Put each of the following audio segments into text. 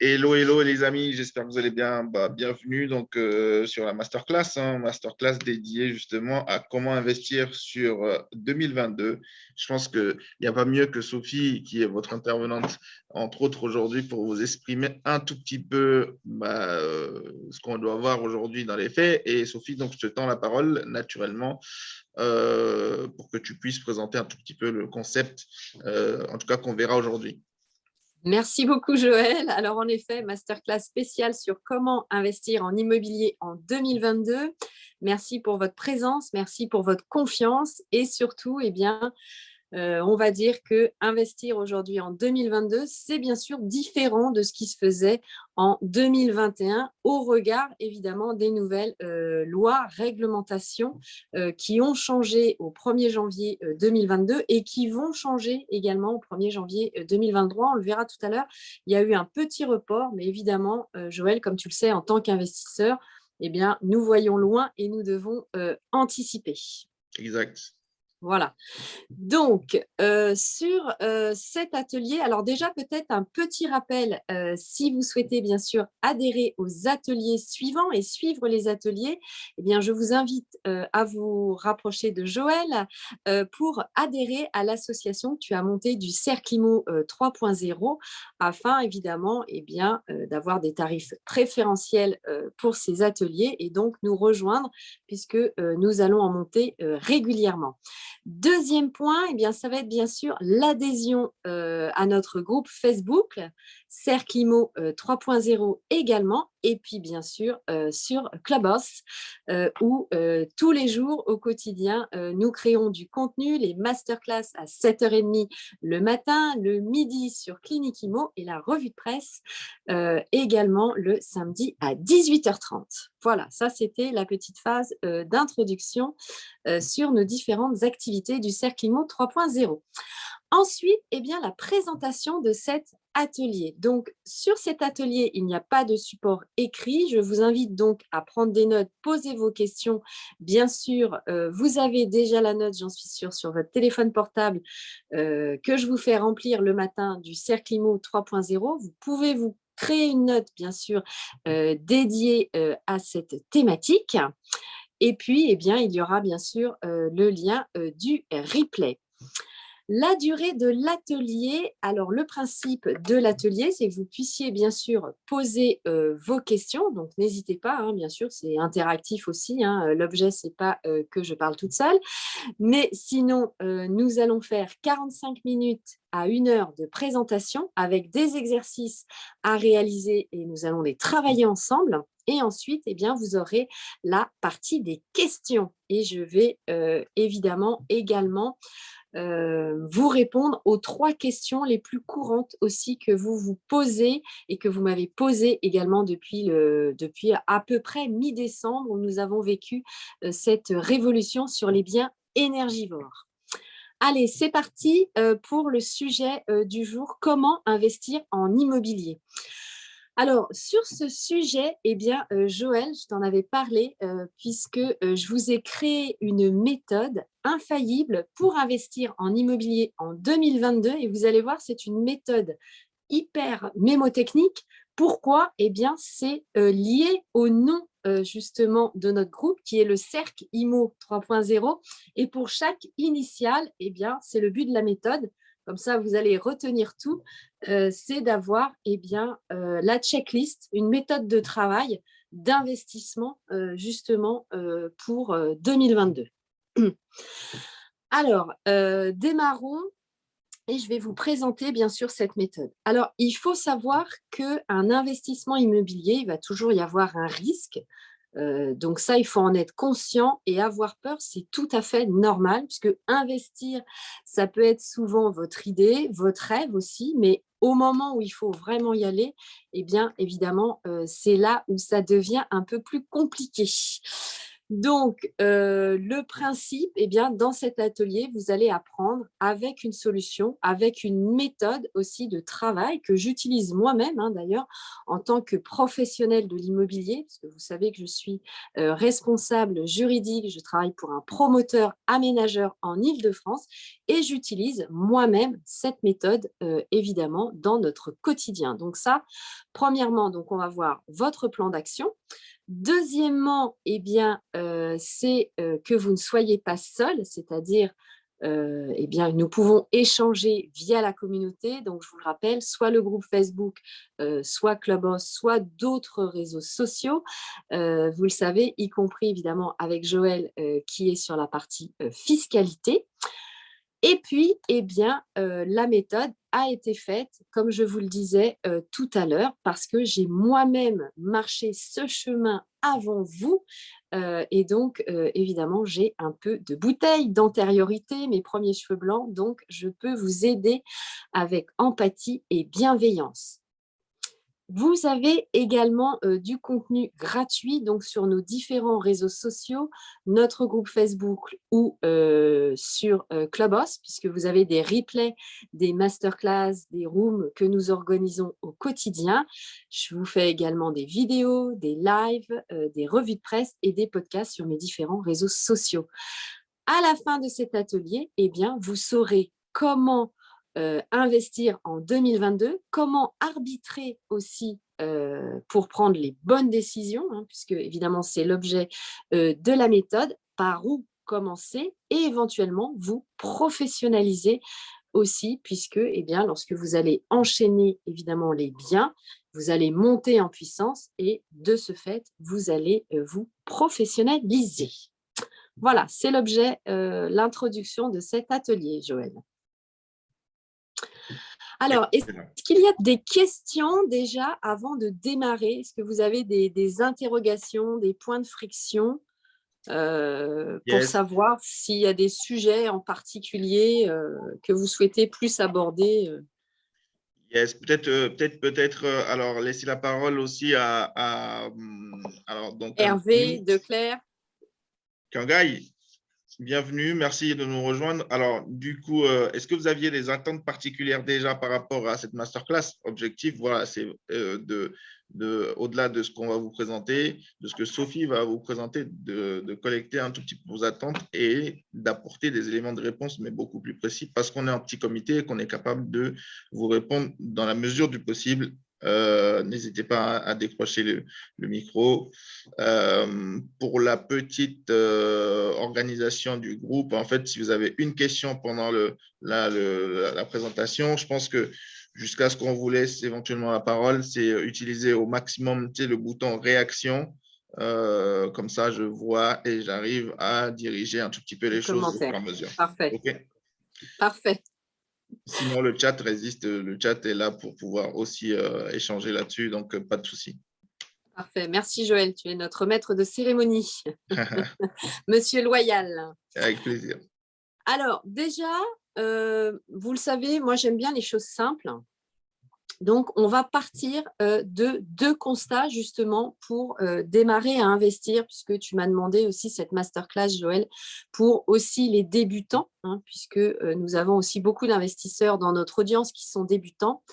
Hello, hello les amis, j'espère que vous allez bien. Bienvenue donc sur la masterclass, masterclass dédiée justement à comment investir sur 2022. Je pense qu'il n'y a pas mieux que Sophie, qui est votre intervenante, entre autres aujourd'hui, pour vous exprimer un tout petit peu ce qu'on doit voir aujourd'hui dans les faits. Et Sophie, donc je te tends la parole naturellement pour que tu puisses présenter un tout petit peu le concept, en tout cas qu'on verra aujourd'hui. Merci beaucoup, Joël. Alors, en effet, masterclass spéciale sur comment investir en immobilier en 2022. Merci pour votre présence, merci pour votre confiance et surtout, on va dire que investir aujourd'hui en 2022, c'est bien sûr différent de ce qui se faisait en 2021 au regard évidemment des nouvelles lois, réglementations qui ont changé au 1er janvier 2022 et qui vont changer également au 1er janvier 2023. On le verra tout à l'heure. Il y a eu un petit report, mais évidemment, Joël, comme tu le sais, en tant qu'investisseur, eh bien, nous voyons loin et nous devons anticiper. Exact. Voilà. Donc, sur cet atelier, alors déjà peut-être un petit rappel, si vous souhaitez bien sûr adhérer aux ateliers suivants et suivre les ateliers, eh bien, je vous invite à vous rapprocher de Joël pour adhérer à l'association que tu as montée du Cercle Immo 3.0 afin évidemment d'avoir des tarifs préférentiels pour ces ateliers et donc nous rejoindre puisque nous allons en monter régulièrement. Deuxième point, ça va être bien sûr l'adhésion à notre groupe Facebook, Cercle Immo 3.0 également, et puis bien sûr sur Clubhouse, où tous les jours au quotidien, nous créons du contenu, les masterclass à 7h30 le matin, le midi sur Clinique Immo et la revue de presse également le samedi à 18h30. Voilà, ça c'était la petite phase d'introduction sur nos différentes activités du Cercle Immo 3.0. Ensuite, la présentation de cet atelier. Donc, sur cet atelier, il n'y a pas de support écrit. Je vous invite donc à prendre des notes, poser vos questions. Bien sûr, vous avez déjà la note, j'en suis sûre, sur votre téléphone portable que je vous fais remplir le matin du Cercle Immo 3.0. Vous pouvez vous créer une note, bien sûr, dédiée à cette thématique. Et puis, il y aura bien sûr le lien du replay. La durée de l'atelier, alors le principe de l'atelier, c'est que vous puissiez bien sûr poser vos questions, donc n'hésitez pas, bien sûr, c'est interactif aussi, l'objet, c'est pas que je parle toute seule, mais sinon, nous allons faire 45 minutes à 1 heure de présentation avec des exercices à réaliser et nous allons les travailler ensemble. Et ensuite, vous aurez la partie des questions. Et je vais évidemment également vous répondre aux 3 questions les plus courantes aussi que vous vous posez et que vous m'avez posées également depuis à peu près mi-décembre où nous avons vécu cette révolution sur les biens énergivores. Allez, c'est parti pour le sujet du jour, comment investir en immobilier. Alors, sur ce sujet, Joël, je t'en avais parlé puisque je vous ai créé une méthode infaillible pour investir en immobilier en 2022 et vous allez voir, c'est une méthode hyper mémotechnique. Pourquoi? C'est lié au nom justement de notre groupe qui est le Cercle Immo 3.0 et pour chaque initiale, c'est le but de la méthode. Comme ça, vous allez retenir tout, c'est d'avoir la checklist, une méthode de travail d'investissement justement pour 2022. Alors, démarrons et je vais vous présenter bien sûr cette méthode. Alors, il faut savoir qu'un investissement immobilier, il va toujours y avoir un risque. Donc ça, il faut en être conscient et avoir peur, c'est tout à fait normal puisque investir, ça peut être souvent votre idée, votre rêve aussi, mais au moment où il faut vraiment y aller, évidemment, c'est là où ça devient un peu plus compliqué. Donc, le principe, eh bien, dans cet atelier, vous allez apprendre avec une solution, avec une méthode aussi de travail que j'utilise moi-même, hein, d'ailleurs, en tant que professionnelle de l'immobilier, parce que vous savez que je suis responsable juridique, je travaille pour un promoteur aménageur en Île-de-France et j'utilise moi-même cette méthode, évidemment, dans notre quotidien. Donc ça, premièrement, donc on va voir votre plan d'action. Deuxièmement, eh bien, c'est, que vous ne soyez pas seul, c'est-à-dire, eh bien, nous pouvons échanger via la communauté. Donc, je vous le rappelle, soit le groupe Facebook, soit Clubhouse, soit d'autres réseaux sociaux. Vous le savez, y compris évidemment avec Joël, qui est sur la partie, fiscalité. Et puis, eh bien, la méthode a été faite, comme je vous le disais tout à l'heure, parce que j'ai moi-même marché ce chemin avant vous. Et donc, évidemment, j'ai un peu de bouteille d'antériorité, mes premiers cheveux blancs, donc je peux vous aider avec empathie et bienveillance. Vous avez également du contenu gratuit donc sur nos différents réseaux sociaux, notre groupe Facebook ou sur Clubhouse, puisque vous avez des replays, des masterclass, des rooms que nous organisons au quotidien. Je vous fais également des vidéos, des lives, des revues de presse et des podcasts sur mes différents réseaux sociaux. À la fin de cet atelier, eh bien, vous saurez comment investir en 2022, comment arbitrer aussi pour prendre les bonnes décisions, hein, puisque évidemment c'est l'objet de la méthode, par où commencer et éventuellement vous professionnaliser aussi, puisque eh bien, lorsque vous allez enchaîner évidemment les biens, vous allez monter en puissance et de ce fait, vous allez vous professionnaliser. Voilà, c'est l'objet, l'introduction de cet atelier, Joël. Alors, est-ce Excellent. qu'il y a des questions déjà avant de démarrer? Est-ce que vous avez des interrogations, des points de friction pour Yes. savoir s'il y a des sujets en particulier que vous souhaitez plus aborder? Yes, peut-être, alors laisser la parole aussi alors donc un Hervé, ami, Declercq? Kangai. Bienvenue, merci de nous rejoindre. Alors, du coup, est-ce que vous aviez des attentes particulières déjà par rapport à cette masterclass? Objectif, voilà, c'est au-delà de ce qu'on va vous présenter, de ce que Sophie va vous présenter, de collecter un tout petit peu vos attentes et d'apporter des éléments de réponse, mais beaucoup plus précis, parce qu'on est un petit comité et qu'on est capable de vous répondre dans la mesure du possible. N'hésitez pas à décrocher le micro. Pour la petite organisation du groupe, en fait, si vous avez une question pendant la présentation, je pense que jusqu'à ce qu'on vous laisse éventuellement la parole, c'est utiliser au maximum le bouton réaction. Comme ça, je vois et j'arrive à diriger un tout petit peu Les les choses au fur commentaires. et à mesure. Parfait, OK. parfait. Sinon, le chat résiste. Le chat est là pour pouvoir aussi échanger là-dessus, donc pas de souci. Parfait. Merci Joël, tu es notre maître de cérémonie. Monsieur Loyal. Avec plaisir. Alors déjà, vous le savez, moi j'aime bien les choses simples. Donc, on va partir de deux constats justement pour démarrer à investir, puisque tu m'as demandé aussi cette masterclass, Joël, pour aussi les débutants, hein, puisque nous avons aussi beaucoup d'investisseurs dans notre audience qui sont débutants.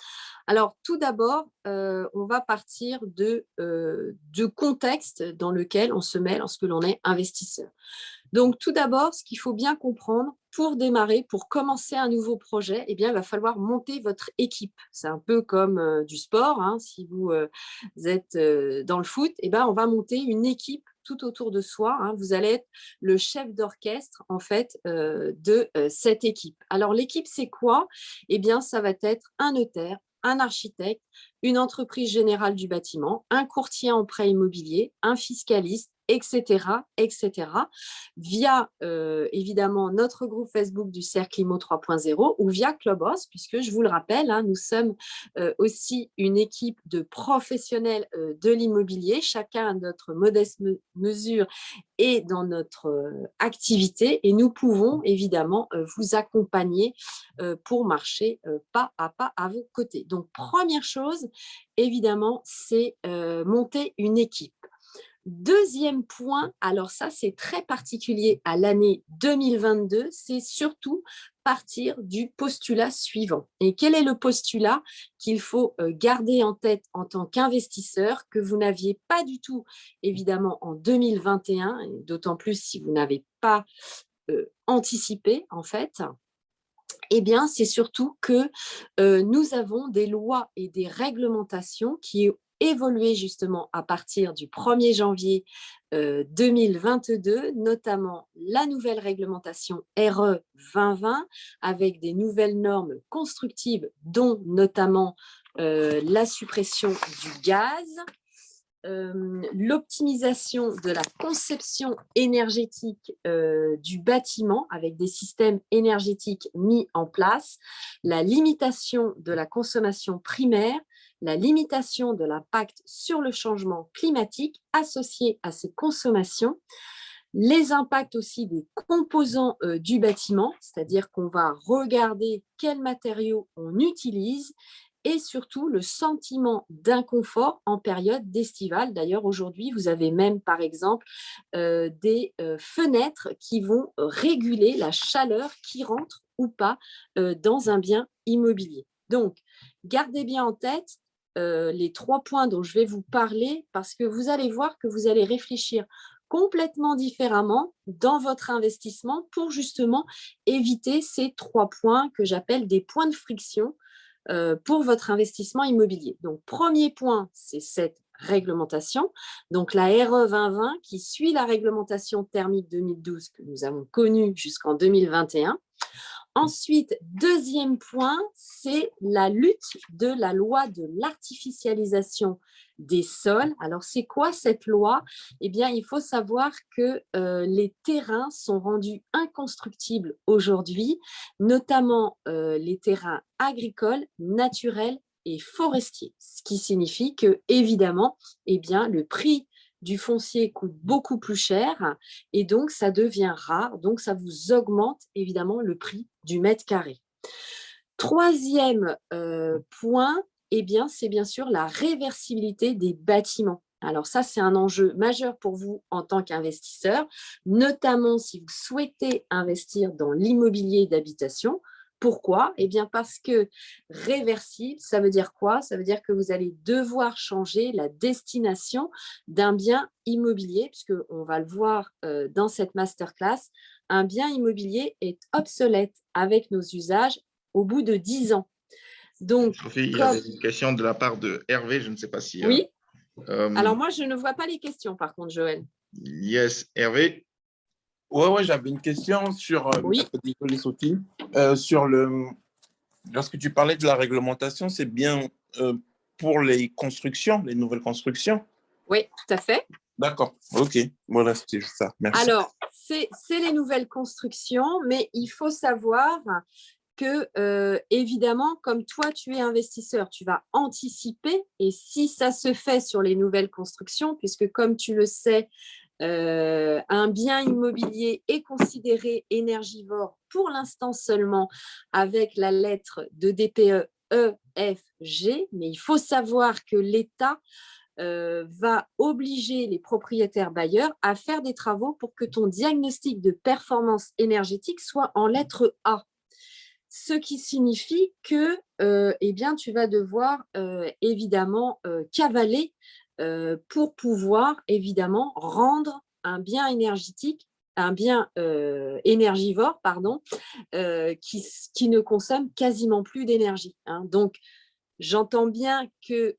Alors, tout d'abord, on va partir du contexte dans lequel on se met lorsque l'on est investisseur. Donc, tout d'abord, ce qu'il faut bien comprendre, pour démarrer, pour commencer un nouveau projet, eh bien, il va falloir monter votre équipe. C'est un peu comme du sport, hein. Si vous êtes dans le foot, eh bien, on va monter une équipe tout autour de soi, hein. Vous allez être le chef d'orchestre en fait de cette équipe. Alors, l'équipe, c'est quoi? Eh bien, ça va être un notaire, un architecte, une entreprise générale du bâtiment, un courtier en prêt immobilier, un fiscaliste, etc., via évidemment notre groupe Facebook du Cercle IMO 3.0 ou via Clubhouse, puisque je vous le rappelle, hein, nous sommes aussi une équipe de professionnels de l'immobilier, chacun à notre modeste mesure et dans notre activité, et nous pouvons évidemment vous accompagner pour marcher pas à pas à vos côtés. Donc, première chose, évidemment, c'est monter une équipe. Deuxième point, alors ça, c'est très particulier à l'année 2022, c'est surtout partir du postulat suivant. Et quel est le postulat qu'il faut garder en tête en tant qu'investisseur, que vous n'aviez pas du tout, évidemment, en 2021, et d'autant plus si vous n'avez pas anticipé, en fait. Eh bien, c'est surtout que nous avons des lois et des réglementations qui ont évolué justement à partir du 1er janvier 2022, notamment la nouvelle réglementation RE 2020 avec des nouvelles normes constructives, dont notamment la suppression du gaz, l'optimisation de la conception énergétique du bâtiment avec des systèmes énergétiques mis en place, la limitation de la consommation primaire, la limitation de l'impact sur le changement climatique associé à ces consommations, les impacts aussi des composants du bâtiment, c'est-à-dire qu'on va regarder quels matériaux on utilise, et surtout le sentiment d'inconfort en période d'estivale. D'ailleurs, aujourd'hui, vous avez même, par exemple, des fenêtres qui vont réguler la chaleur qui rentre ou pas dans un bien immobilier. Donc, gardez bien en tête les 3 points dont je vais vous parler parce que vous allez voir que vous allez réfléchir complètement différemment dans votre investissement pour justement éviter ces 3 points que j'appelle des points de friction pour votre investissement immobilier. Donc, premier point, c'est cette réglementation. Donc, la RE 2020 qui suit la réglementation thermique 2012 que nous avons connue jusqu'en 2021. Ensuite, deuxième point, c'est la lutte de la loi de l'artificialisation des sols. Alors, c'est quoi cette loi? Eh bien, il faut savoir que les terrains sont rendus inconstructibles aujourd'hui, notamment les terrains agricoles, naturels et forestiers. Ce qui signifie que, évidemment, eh bien, le prix du foncier coûte beaucoup plus cher et donc ça devient rare, donc ça vous augmente évidemment le prix du mètre carré. Troisième point, eh bien, c'est bien sûr la réversibilité des bâtiments. Alors ça, c'est un enjeu majeur pour vous en tant qu'investisseur, notamment si vous souhaitez investir dans l'immobilier d'habitation. Pourquoi? Eh bien parce que réversible, ça veut dire quoi? Ça veut dire que vous allez devoir changer la destination d'un bien immobilier, puisqu'on va le voir dans cette masterclass, un bien immobilier est obsolète avec nos usages au bout de 10 ans. Donc, Sophie, il y avait une question de la part de Hervé, je ne sais pas si… Oui. Alors moi, je ne vois pas les questions, par contre, Joël. Yes, Hervé. Ouais, j'avais une question sur… Oui. Désolé, Sophie. Lorsque tu parlais de la réglementation, c'est bien pour les constructions, les nouvelles constructions? Oui, tout à fait. D'accord, ok. Voilà, c'était juste ça. Merci. Alors, c'est les nouvelles constructions, mais il faut savoir que, évidemment, comme toi, tu es investisseur, tu vas anticiper. Et si ça se fait sur les nouvelles constructions, puisque comme tu le sais, un bien immobilier est considéré énergivore pour l'instant seulement avec la lettre de DPE EFG, mais il faut savoir que l'État va obliger les propriétaires bailleurs à faire des travaux pour que ton diagnostic de performance énergétique soit en lettre A. Ce qui signifie que eh bien, tu vas devoir évidemment cavaler pour pouvoir évidemment rendre un bien énergétique, un bien énergivore, pardon, qui ne consomme quasiment plus d'énergie. Hein. Donc, j'entends bien que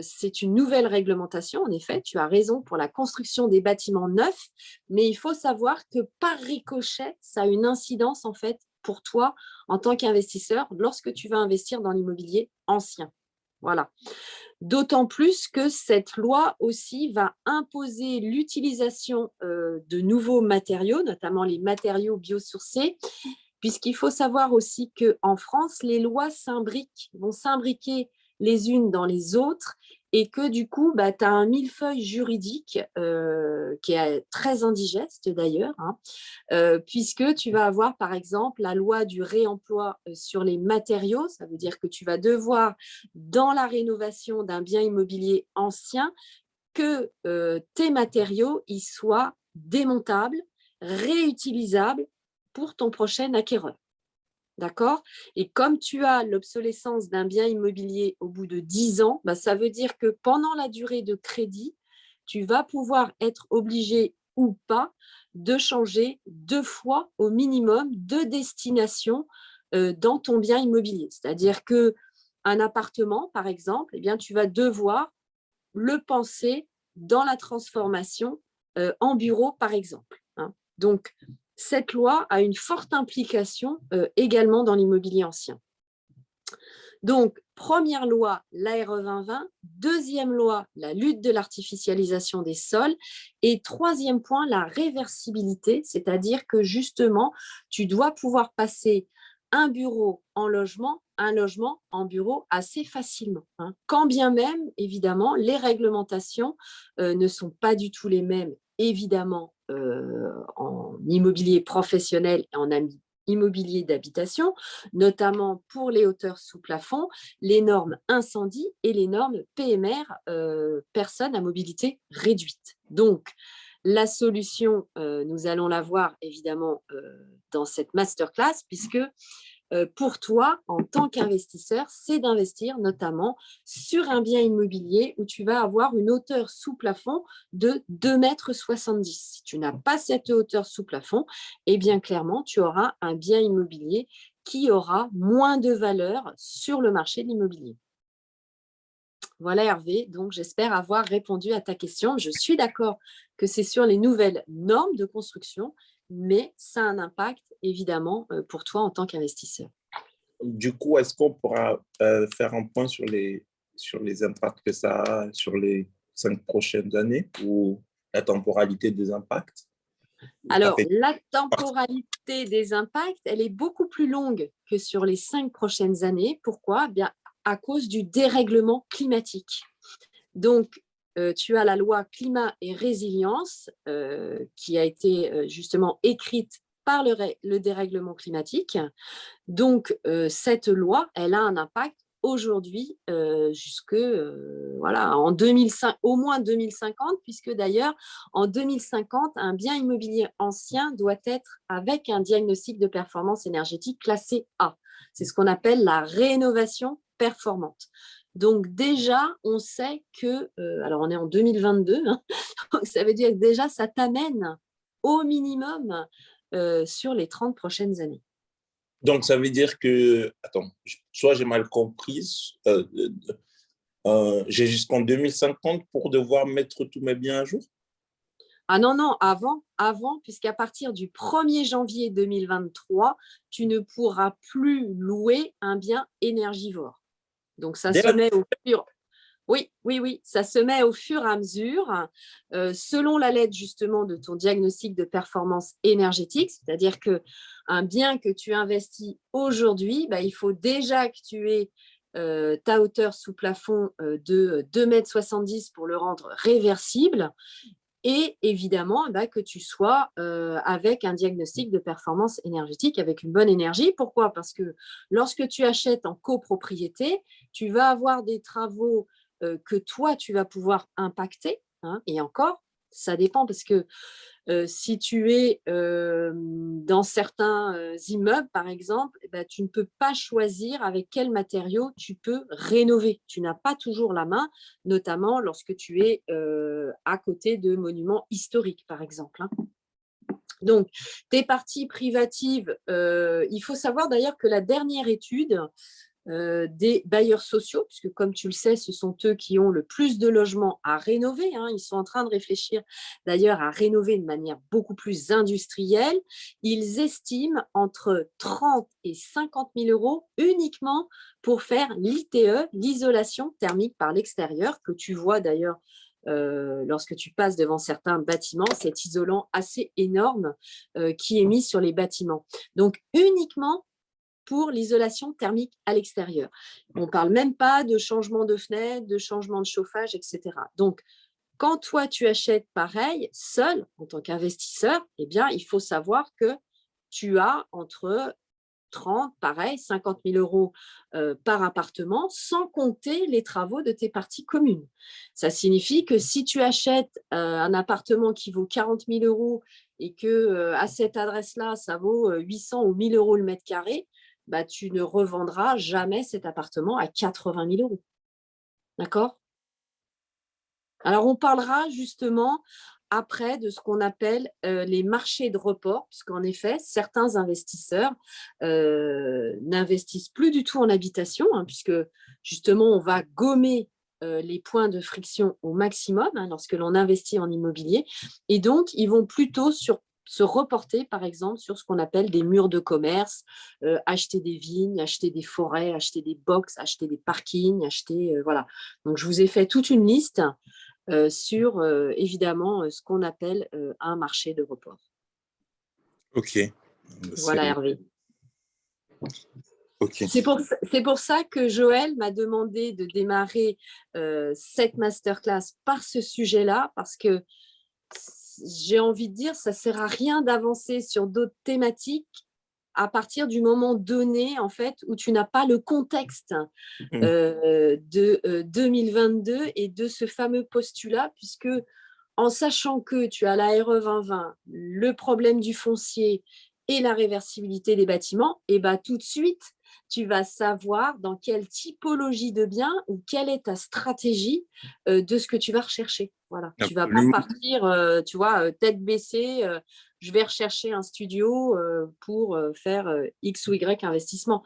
c'est une nouvelle réglementation, en effet, tu as raison pour la construction des bâtiments neufs, mais il faut savoir que par ricochet, ça a une incidence en fait pour toi en tant qu'investisseur lorsque tu vas investir dans l'immobilier ancien. Voilà. D'autant plus que cette loi aussi va imposer l'utilisation de nouveaux matériaux, notamment les matériaux biosourcés, puisqu'il faut savoir aussi qu'en France, les lois vont s'imbriquer les unes dans les autres et que du coup, tu as un millefeuille juridique qui est très indigeste d'ailleurs, hein, puisque tu vas avoir par exemple la loi du réemploi sur les matériaux, ça veut dire que tu vas devoir, dans la rénovation d'un bien immobilier ancien, que tes matériaux ils soient démontables, réutilisables pour ton prochain acquéreur. D'accord? Et comme tu as l'obsolescence d'un bien immobilier au bout de 10 ans, bah, ça veut dire que pendant la durée de crédit, tu vas pouvoir être obligé ou pas de changer 2 fois au minimum de destination dans ton bien immobilier. C'est-à-dire qu'un appartement, par exemple, eh bien, tu vas devoir le penser dans la transformation en bureau, par exemple. Hein. Donc, cette loi a une forte implication également dans l'immobilier ancien. Donc, première loi, l'ARE 2020. Deuxième loi, la lutte de l'artificialisation des sols. Et troisième point, la réversibilité, c'est-à-dire que justement, tu dois pouvoir passer un bureau en logement, un logement en bureau assez facilement. Hein. Quand bien même, évidemment, les réglementations ne sont pas du tout les mêmes, évidemment, en immobilier professionnel et en immobilier d'habitation, notamment pour les hauteurs sous plafond, les normes incendie et les normes PMR, personnes à mobilité réduite. Donc, la solution, nous allons la voir évidemment dans cette masterclass, puisque pour toi, en tant qu'investisseur, c'est d'investir notamment sur un bien immobilier où tu vas avoir une hauteur sous plafond de 2,70 m. Si tu n'as pas cette hauteur sous plafond, eh bien clairement, tu auras un bien immobilier qui aura moins de valeur sur le marché de l'immobilier. Voilà Hervé, donc j'espère avoir répondu à ta question. Je suis d'accord que c'est sur les nouvelles normes de construction, mais ça a un impact évidemment pour toi en tant qu'investisseur. Du coup, est-ce qu'on pourra faire un point sur les impacts que ça a sur les 5 prochaines années ou la temporalité des impacts? Alors, la temporalité des impacts, elle est beaucoup plus longue que sur les 5 prochaines années. Pourquoi? Bien, à cause du dérèglement climatique. Donc, tu as la loi climat et résilience qui a été justement écrite par le dérèglement climatique. Donc, cette loi, elle a un impact aujourd'hui jusque voilà, en 2005, au moins 2050, puisque d'ailleurs, en 2050, un bien immobilier ancien doit être avec un diagnostic de performance énergétique classé A. C'est ce qu'on appelle la rénovation performante. Donc déjà, on sait que, alors on est en 2022, hein, donc ça veut dire que déjà, ça t'amène au minimum sur les 30 prochaines années. Donc, ça veut dire que, attends, soit j'ai mal compris, j'ai jusqu'en 2050 pour devoir mettre tous mes biens à jour? Ah non, non, avant, puisqu'à partir du 1er janvier 2023, tu ne pourras plus louer un bien énergivore. Donc, ça se met au fur... Oui, ça se met au fur et à mesure, selon la lettre justement de ton diagnostic de performance énergétique, c'est-à-dire qu'un bien que tu investis aujourd'hui, bah, il faut déjà que tu aies ta hauteur sous plafond de 2,70 m pour le rendre réversible et évidemment bah, que tu sois avec un diagnostic de performance énergétique avec une bonne énergie. Pourquoi? Parce que lorsque tu achètes en copropriété, tu vas avoir des travaux que toi, tu vas pouvoir impacter. Hein, et encore, ça dépend parce que si tu es dans certains immeubles, par exemple, eh ben, tu ne peux pas choisir avec quel matériau tu peux rénover. Tu n'as pas toujours la main, notamment lorsque tu es à côté de monuments historiques, par exemple. Hein. Donc, tes parties privatives, il faut savoir d'ailleurs que la dernière étude des bailleurs sociaux, puisque comme tu le sais, ce sont eux qui ont le plus de logements à rénover. Hein. Ils sont en train de réfléchir d'ailleurs à rénover de manière beaucoup plus industrielle. Ils estiment entre 30 et 50 000 euros uniquement pour faire l'ITE, l'isolation thermique par l'extérieur, que tu vois d'ailleurs lorsque tu passes devant certains bâtiments, cet isolant assez énorme qui est mis sur les bâtiments. Donc uniquement pour l'isolation thermique à l'extérieur. On ne parle même pas de changement de fenêtre, de changement de chauffage, etc. Donc, quand toi, tu achètes pareil, seul, en tant qu'investisseur, eh bien, il faut savoir que tu as entre 30, pareil, 50 000 euros par appartement, sans compter les travaux de tes parties communes. Ça signifie que si tu achètes un appartement qui vaut 40 000 euros et que à cette adresse-là, ça vaut 800 ou 1 000 euros le mètre carré, bah, tu ne revendras jamais cet appartement à 80 000 euros. D'accord? Alors, on parlera justement après de ce qu'on appelle les marchés de report, puisqu'en effet, certains investisseurs n'investissent plus du tout en habitation, hein, puisque justement, on va gommer les points de friction au maximum lorsque l'on investit en immobilier. Et donc, ils vont plutôt se reporter, par exemple, sur ce qu'on appelle des murs de commerce, acheter des vignes, acheter des forêts, acheter des box, acheter des parkings, voilà. Donc, je vous ai fait toute une liste sur évidemment ce qu'on appelle un marché de report. Ok. Voilà, Hervé. Ok. C'est pour ça que Joël m'a demandé de démarrer cette masterclass par ce sujet-là, parce que j'ai envie de dire, ça ne sert à rien d'avancer sur d'autres thématiques à partir du moment donné, en fait, où tu n'as pas le contexte de 2022 et de ce fameux postulat, puisque en sachant que tu as la RE 2020, le problème du foncier et la réversibilité des bâtiments, et bah, tout de suite, tu vas savoir dans quelle typologie de biens ou quelle est ta stratégie de ce que tu vas rechercher. Voilà. Tu ne vas pas partir, tu vois, tête baissée, je vais rechercher un studio pour faire X ou Y investissement.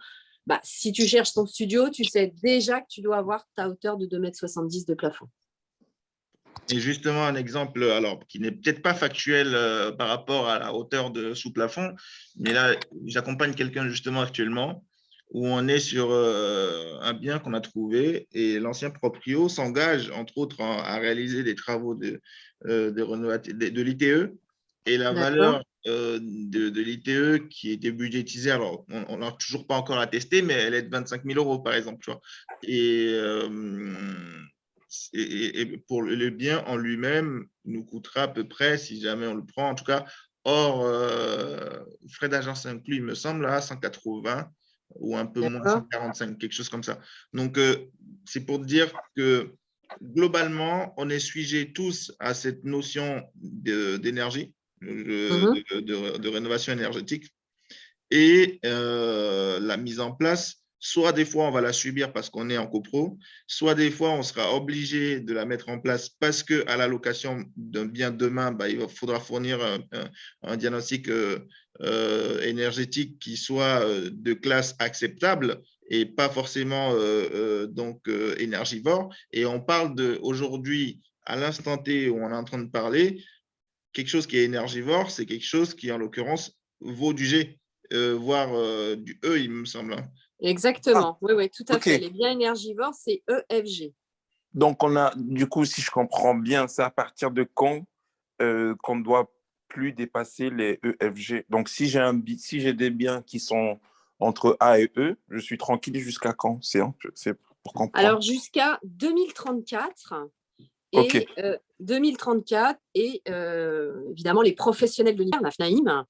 Bah, si tu cherches ton studio, tu sais déjà que tu dois avoir ta hauteur de 2,70 m de plafond. Et justement, un exemple alors, qui n'est peut-être pas factuel par rapport à la hauteur de sous-plafond, mais là, j'accompagne quelqu'un justement actuellement où on est sur un bien qu'on a trouvé et l'ancien proprio s'engage, entre autres, à réaliser des travaux de l'ITE. Et la valeur de l'ITE qui était budgétisée, alors on n'a toujours pas encore attesté, mais elle est de 25 000 euros, par exemple. Tu vois. Et pour le bien en lui-même, nous coûtera à peu près, si jamais on le prend, en tout cas, hors frais d'agence inclus, il me semble, à 180 ou un peu moins, 145, quelque chose comme ça. Donc, c'est pour dire que globalement, on est sujet tous à cette notion d'énergie, de rénovation énergétique. Et la mise en place, soit des fois on va la subir parce qu'on est en copro, soit des fois on sera obligé de la mettre en place parce qu'à la location d'un bien demain, bah, il faudra fournir un diagnostic énergétique qui soit de classe acceptable et pas forcément énergivore. Et on parle aujourd'hui, à l'instant T où on est en train de parler, quelque chose qui est énergivore, c'est quelque chose qui, en l'occurrence, vaut du G, voire du E, il me semble. Exactement, oui, tout à fait. Les biens énergivores, c'est EFG. Donc, du coup, si je comprends bien, c'est à partir de quand qu'on ne doit plus dépasser les EFG. Donc, si j'ai des biens qui sont entre A et E, je suis tranquille jusqu'à quand? C'est pour comprendre. Alors, jusqu'à 2034. Et 2034, et évidemment, les professionnels de l'IR, la FNAIM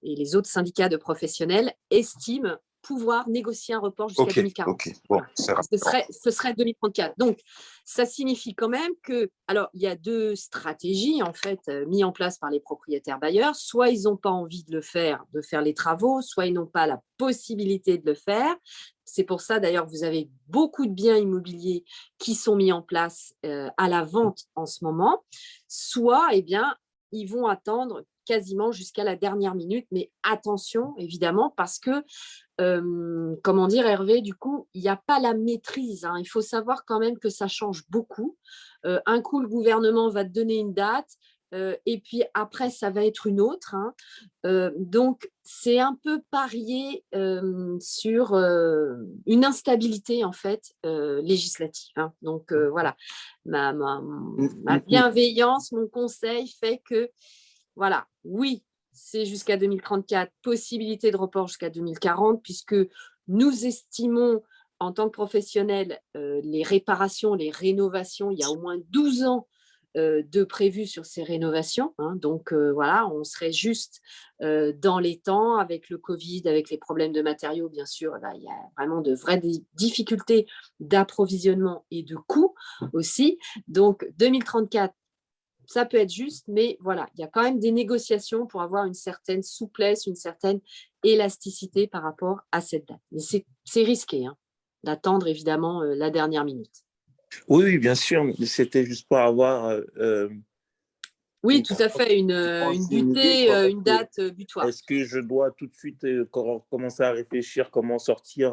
et les autres syndicats de professionnels estiment pouvoir négocier un report jusqu'à 2040. Bon, ce serait 2034. Donc, ça signifie quand même que, alors, il y a deux stratégies en fait mises en place par les propriétaires bailleurs. Soit ils n'ont pas envie de faire les travaux, soit ils n'ont pas la possibilité de le faire. C'est pour ça d'ailleurs que vous avez beaucoup de biens immobiliers qui sont mis en place à la vente en ce moment. Soit, eh bien, ils vont attendre quasiment jusqu'à la dernière minute, mais attention évidemment parce que comment dire, Hervé, du coup, il n'y a pas la maîtrise. Hein. Il faut savoir quand même que ça change beaucoup. Un coup, le gouvernement va te donner une date et puis après, ça va être une autre. Hein. Donc, c'est un peu parier sur une instabilité, en fait, législative. Hein. Donc, voilà, ma bienveillance, mon conseil fait que, voilà, oui, c'est jusqu'à 2034, possibilité de report jusqu'à 2040, puisque nous estimons en tant que professionnels les réparations, les rénovations, il y a au moins 12 ans de prévu sur ces rénovations, hein. Donc, voilà, on serait juste dans les temps avec le Covid, avec les problèmes de matériaux, bien sûr. Là, il y a vraiment de vraies difficultés d'approvisionnement et de coûts aussi. Donc, 2034, ça peut être juste, mais voilà, il y a quand même des négociations pour avoir une certaine souplesse, une certaine élasticité par rapport à cette date. Mais c'est risqué, hein, d'attendre évidemment la dernière minute. Oui, oui, bien sûr, mais c'était juste pour avoir Oui, une tout à fait, une idée, butée, quoi, parce une que date butoir. est-ce que je dois tout de suite commencer à réfléchir comment sortir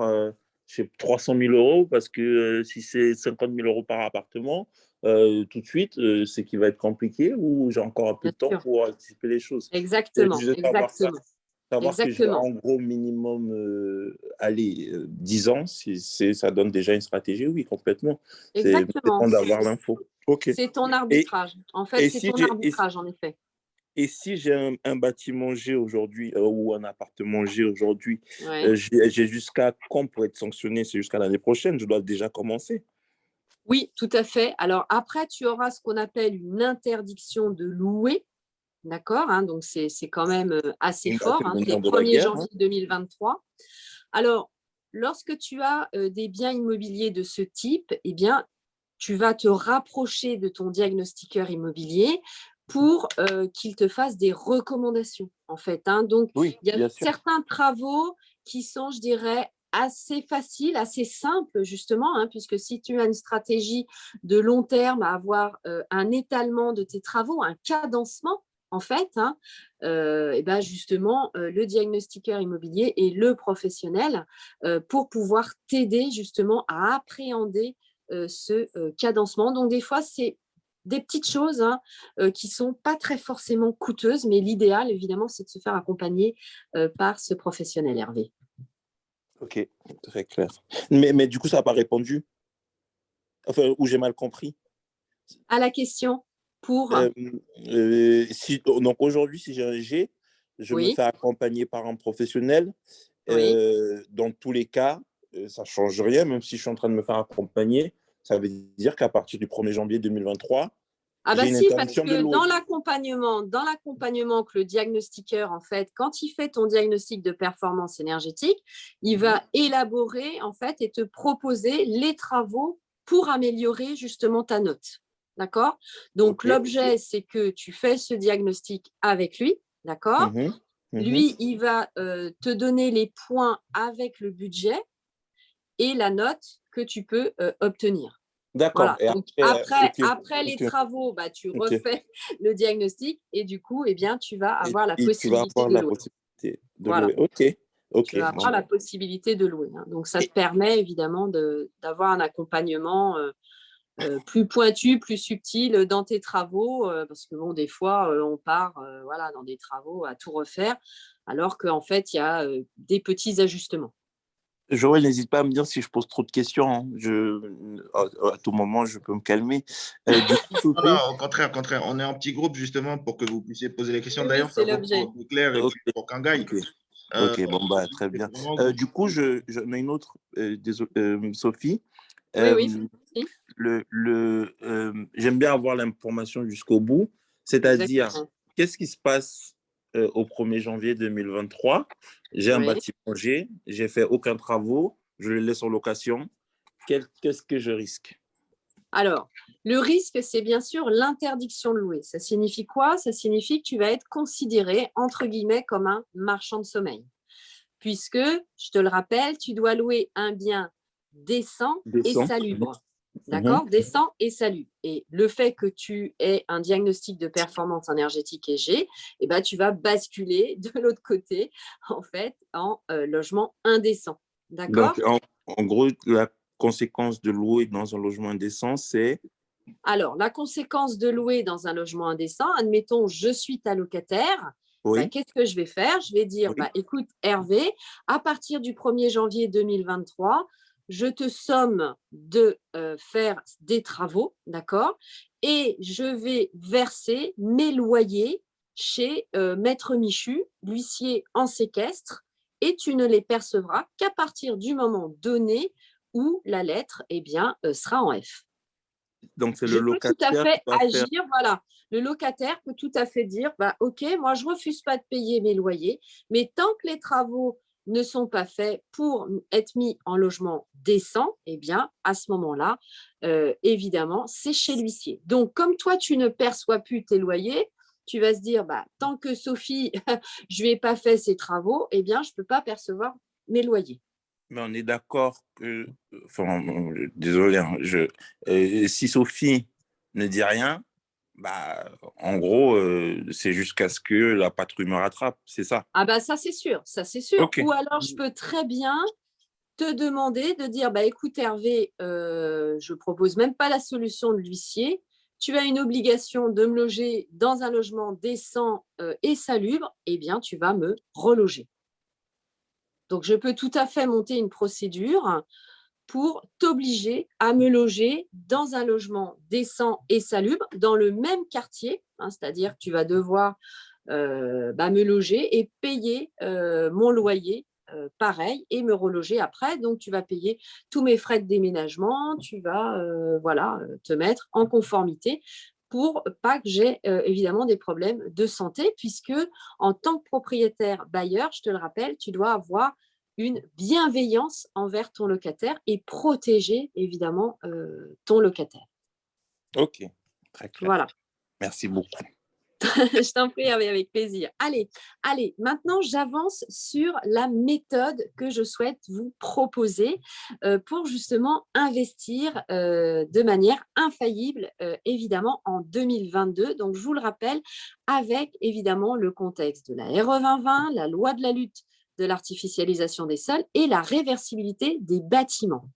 300 000 euros? Parce que si c'est 50 000 euros par appartement, tout de suite, c'est qu'il va être compliqué ou j'ai encore un peu Bien de temps sûr, pour anticiper les choses? C'est exactement, juste de savoir ça. exactement, Savoir que j'ai exactement, en gros minimum 10 ans, ça donne déjà une stratégie, oui, complètement. C'est exactement. bon d'avoir l'info. Ok. C'est ton Et, arbitrage. En fait, et c'est si ton j'ai arbitrage, en effet. et si j'ai un bâtiment G aujourd'hui ou un appartement G aujourd'hui, Ouais. j'ai jusqu'à quand pour être sanctionné? C'est jusqu'à l'année prochaine, je dois déjà commencer. Oui, tout à fait. Alors après, tu auras ce qu'on appelle une interdiction de louer. D'accord, hein, donc c'est quand même assez Bah, fort, c'est hein, le c'est nerf de la 1er guerre, hein. janvier 2023. Alors, lorsque tu as des biens immobiliers de ce type, eh bien, tu vas te rapprocher de ton diagnostiqueur immobilier pour qu'il te fasse des recommandations, en fait, hein. Donc, Oui, il y a bien sûr. certains travaux qui sont, je dirais, assez faciles, assez simples, justement, hein, puisque si tu as une stratégie de long terme à avoir un étalement de tes travaux, un cadencement, en fait, hein, et ben justement, le diagnostiqueur immobilier est le professionnel pour pouvoir t'aider justement à appréhender ce cadencement. Donc, des fois, c'est des petites choses, hein, qui ne sont pas très forcément coûteuses, mais l'idéal, évidemment, c'est de se faire accompagner par ce professionnel, Hervé. Ok, très clair. Mais du coup, ça n'a pas répondu. Enfin, ou j'ai mal compris. À la question pour… Euh, donc aujourd'hui, si j'ai un G, je me Oui, fais accompagner par un professionnel. oui. Dans tous les cas, ça ne change rien, même si je suis en train de me faire accompagner. Ça veut dire qu'à partir du 1er janvier 2023, Ah bah j'ai une si, parce interdiction de que louer. dans l'accompagnement que le diagnostiqueur, en fait, quand il fait ton diagnostic de performance énergétique, il va élaborer, en fait, et te proposer les travaux pour améliorer justement ta note. D'accord? Donc, Ok. l'objet, c'est que tu fais ce diagnostic avec lui. D'accord? Mhm. Mhm. Lui, il va te donner les points avec le budget et la note que tu peux obtenir. D'accord. Voilà. Et Donc après, ok. après les Ok. travaux, bah, tu Ok. refais le diagnostic et du coup, eh bien, tu vas avoir la Et tu vas possibilité avoir de la louer. possibilité de Voilà. louer. Ok. Tu Ok. vas Bon. avoir la possibilité de louer, hein. Donc, ça te Et- permet évidemment d'avoir un accompagnement plus pointu, plus subtil dans tes travaux, parce que bon, des fois, on part voilà, dans des travaux à tout refaire, alors qu'en fait, il y a des petits ajustements. Joël, n'hésite pas à me dire si je pose trop de questions, hein. À tout moment, je peux me calmer. Du coup, Non, non, Sophie, au contraire, au contraire. On est en petit groupe justement pour que vous puissiez poser les questions. Oui, oui, D'ailleurs, ça c'est vaut l'objet. pour Claire et ok, puis pour Kangai. ok, ok, bon, bah, très C'est bien. vraiment que Du coup, j'en ai une autre, Sophie. Oui, Euh, oui. Si. J'aime bien avoir l'information jusqu'au bout, c'est-à-dire, Exactement. qu'est-ce qui se passe au 1er janvier 2023? J'ai un Oui. bâtiment G, j'ai fait aucun travaux, je le laisse en location. Qu'est-ce que je risque? Alors, le risque, c'est bien sûr l'interdiction de louer. Ça signifie quoi? Ça signifie que tu vas être considéré, entre guillemets, comme un marchand de sommeil. Puisque, je te le rappelle, tu dois louer un bien décent et Descends. salubre. Mhm. D'accord? Décent et salubre. Et le fait que tu aies un diagnostic de performance énergétique et G, eh ben, tu vas basculer de l'autre côté, en fait, en logement indécent. Donc, D'accord? en gros, la conséquence de louer dans un logement indécent, c'est… Alors, la conséquence de louer dans un logement indécent, admettons, je suis ta locataire, bah, Oui, qu'est-ce que je vais faire? Je vais dire, oui, bah, écoute, Hervé, à partir du 1er janvier 2023, je te somme de faire des travaux, d'accord? Et je vais verser mes loyers chez Maître Michu, l'huissier en séquestre, et tu ne les percevras qu'à partir du moment donné où la lettre, eh bien, sera en F. Donc, c'est Je le peux tout à locataire qui fait va faire. agir, voilà. Le locataire peut tout à fait dire, bah, OK, moi, je ne refuse pas de payer mes loyers, mais tant que les travaux ne sont pas faits pour être mis en logement décent, eh bien, à ce moment-là, évidemment, c'est chez l'huissier. Donc, comme toi, tu ne perçois plus tes loyers, tu vas se dire, bah, tant que Sophie, je ne lui ai pas fait ses travaux, eh bien, je ne peux pas percevoir mes loyers. Mais on est d'accord que, enfin, désolé, hein, si Sophie ne dit rien, bah, en gros, c'est jusqu'à ce que la patrouille me rattrape, c'est ça. Ah bah ça, c'est sûr, ça, c'est sûr. Ok, Ou alors, je peux très bien te demander de dire, bah, écoute Hervé, je ne propose même pas la solution de l'huissier. Tu as une obligation de me loger dans un logement décent et salubre, eh bien, tu vas me reloger. Donc, je peux tout à fait monter une procédure pour t'obliger à me loger dans un logement décent et salubre dans le même quartier, hein, c'est-à-dire que tu vas devoir me loger et payer mon loyer pareil et me reloger après. Donc, tu vas payer tous mes frais de déménagement, tu vas te mettre en conformité pour pas que j'ai évidemment des problèmes de santé, puisque en tant que propriétaire bailleur, je te le rappelle, tu dois avoir une bienveillance envers ton locataire et protéger évidemment ton locataire. ok, très clair. Voilà. Merci beaucoup. Je t'en prie, avec plaisir. Allez, maintenant, j'avance sur la méthode que je souhaite vous proposer pour justement investir de manière infaillible, évidemment, en 2022. Donc, je vous le rappelle, avec évidemment le contexte de la RE 2020, la loi de la lutte de l'artificialisation des sols et la réversibilité des bâtiments.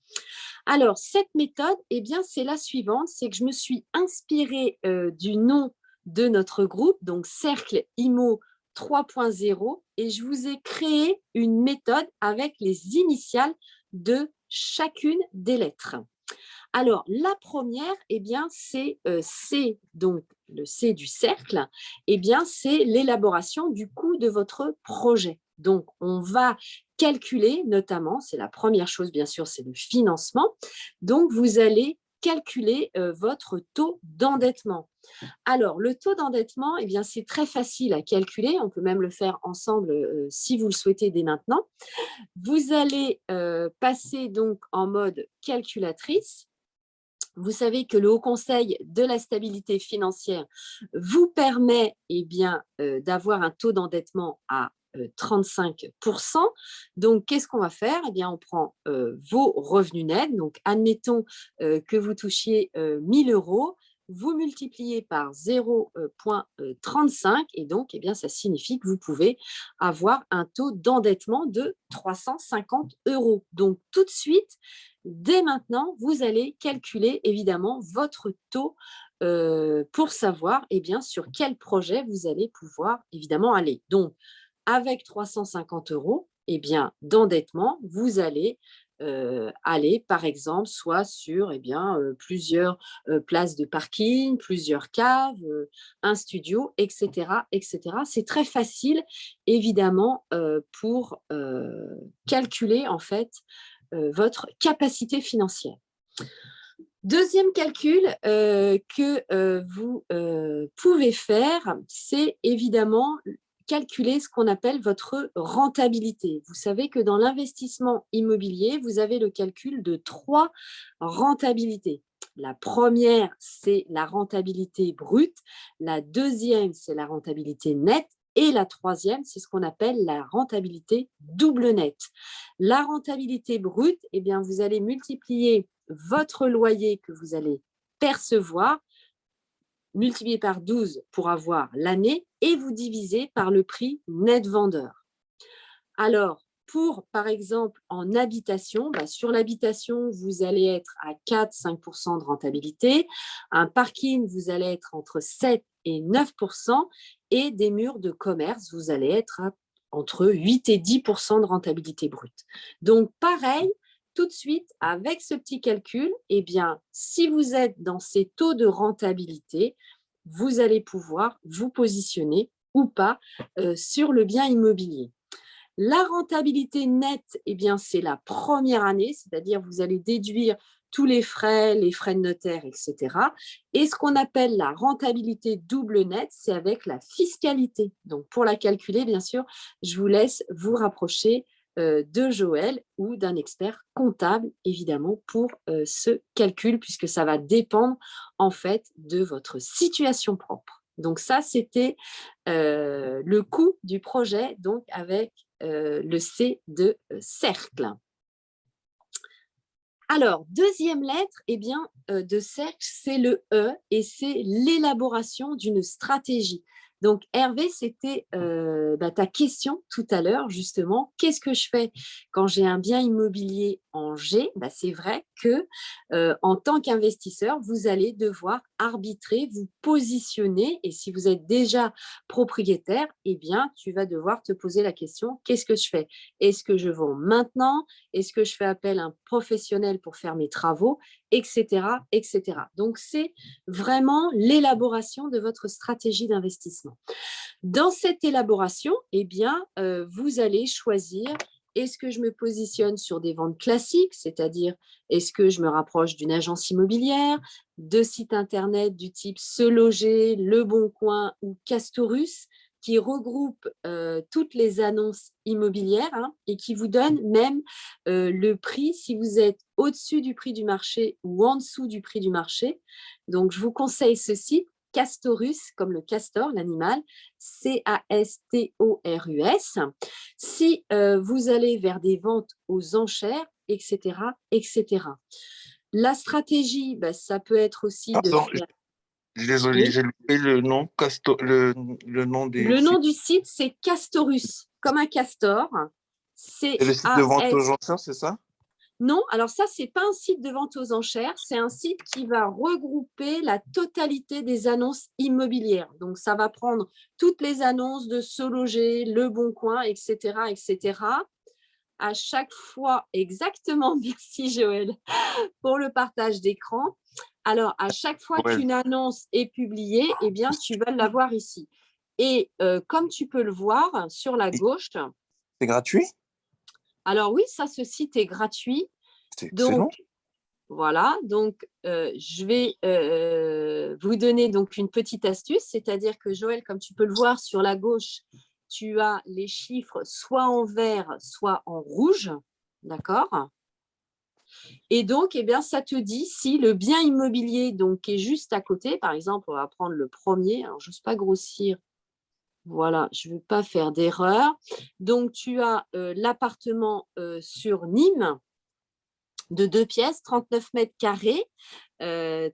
Alors, cette méthode, eh bien, c'est la suivante, c'est que je me suis inspirée du nom de notre groupe, donc Cercle IMO 3.0, et je vous ai créé une méthode avec les initiales de chacune des lettres. Alors, la première, eh bien, c'est C, donc le C du cercle, eh bien, c'est l'élaboration du coût de votre projet. Donc, on va calculer, notamment, c'est la première chose, bien sûr, c'est le financement. Donc, vous allez calculer votre taux d'endettement. Alors, le taux d'endettement, eh bien, c'est très facile à calculer. On peut même le faire ensemble si vous le souhaitez dès maintenant. Vous allez passer donc en mode calculatrice. Vous savez que le Haut Conseil de la stabilité financière vous permet d'avoir un taux d'endettement à 35%. Donc, qu'est-ce qu'on va faire? Eh bien, on prend vos revenus nets. Donc, admettons que vous touchiez 1 000 €. Vous multipliez par 0,35 et donc, eh bien, ça signifie que vous pouvez avoir un taux d'endettement de 350 €. Donc, tout de suite, dès maintenant, vous allez calculer évidemment votre taux pour savoir sur quel projet vous allez pouvoir évidemment aller. Donc, avec 350 € d'endettement, vous allez aller, par exemple, soit sur plusieurs places de parking, plusieurs caves, un studio, etc. etc. C'est très facile, évidemment, pour calculer en fait votre capacité financière. Deuxième calcul que vous pouvez faire, c'est évidemment calculer ce qu'on appelle votre rentabilité. Vous savez que dans l'investissement immobilier, vous avez le calcul de 3 rentabilités. La première, c'est la rentabilité brute. La deuxième, c'est la rentabilité nette. Et la troisième, c'est ce qu'on appelle la rentabilité double nette. La rentabilité brute, eh bien, vous allez multiplier votre loyer que vous allez percevoir, multiplié par 12 pour avoir l'année et vous divisez par le prix net vendeur. Alors, par exemple, en habitation, sur l'habitation, vous allez être à 4-5% de rentabilité. Un parking, vous allez être entre 7 et 9%. Et des murs de commerce, vous allez être entre 8 et 10% de rentabilité brute. Donc, pareil, tout de suite, avec ce petit calcul, eh bien, si vous êtes dans ces taux de rentabilité, vous allez pouvoir vous positionner ou pas sur le bien immobilier. La rentabilité nette, eh bien, c'est la première année, c'est-à-dire vous allez déduire tous les frais de notaire, etc. Et ce qu'on appelle la rentabilité double nette, c'est avec la fiscalité. Donc, pour la calculer, bien sûr, je vous laisse vous rapprocher de Joël ou d'un expert comptable, évidemment, pour ce calcul, puisque ça va dépendre, en fait, de votre situation propre. Donc, ça, c'était le coût du projet, donc avec le C de cercle. Alors, deuxième lettre, eh bien, de cercle, c'est le E et c'est l'élaboration d'une stratégie. Donc, Hervé, c'était ta question tout à l'heure, justement. Qu'est-ce que je fais quand j'ai un bien immobilier en G? C'est vrai que en tant qu'investisseur, vous allez devoir arbitrer, vous positionner. Et si vous êtes déjà propriétaire, eh bien, tu vas devoir te poser la question, qu'est-ce que je fais? Est-ce que je vends maintenant? Est-ce que je fais appel à un professionnel pour faire mes travaux, etc., etc. Donc, c'est vraiment l'élaboration de votre stratégie d'investissement. Dans cette élaboration, eh bien, vous allez choisir, est-ce que je me positionne sur des ventes classiques, c'est-à-dire est-ce que je me rapproche d'une agence immobilière, de sites internet du type Se Loger, Le Bon Coin ou Castorus, qui regroupe toutes les annonces immobilières et qui vous donne même le prix si vous êtes au-dessus du prix du marché ou en dessous du prix du marché. Donc, je vous conseille ce site, Castorus, comme le castor, l'animal, Castorus. Si vous allez vers des ventes aux enchères, etc., etc. La stratégie, ça peut être aussi de Pardon, faire… désolé, Oui. j'ai loupé le nom, le nom du Le nom site. du site, c'est Castorus, comme un castor. Et le site de vente aux C-A-S. enchères, c'est ça? Non, alors ça, ce n'est pas un site de vente aux enchères, c'est un site qui va regrouper la totalité des annonces immobilières. Donc, ça va prendre toutes les annonces de Se Loger, Le Bon Coin, etc., etc. À chaque fois, exactement, merci Joël pour le partage d'écran. Alors, à chaque fois Ouais. qu'une annonce est publiée, eh bien, tu vas l'avoir ici. Et comme tu peux le voir sur la gauche, C'est gratuit? alors oui, ça, ce site est gratuit. C'est excellent. Donc, voilà, donc je vais vous donner donc une petite astuce, c'est-à-dire que Joël, comme tu peux le voir sur la gauche, tu as les chiffres soit en vert, soit en rouge, d'accord? Et donc, eh bien, ça te dit si le bien immobilier donc, qui est juste à côté, par exemple, on va prendre le premier, alors je n'ose pas grossir, voilà, je ne veux pas faire d'erreur. Donc, tu as l'appartement sur Nîmes, de 2 pièces, 39 mètres carrés.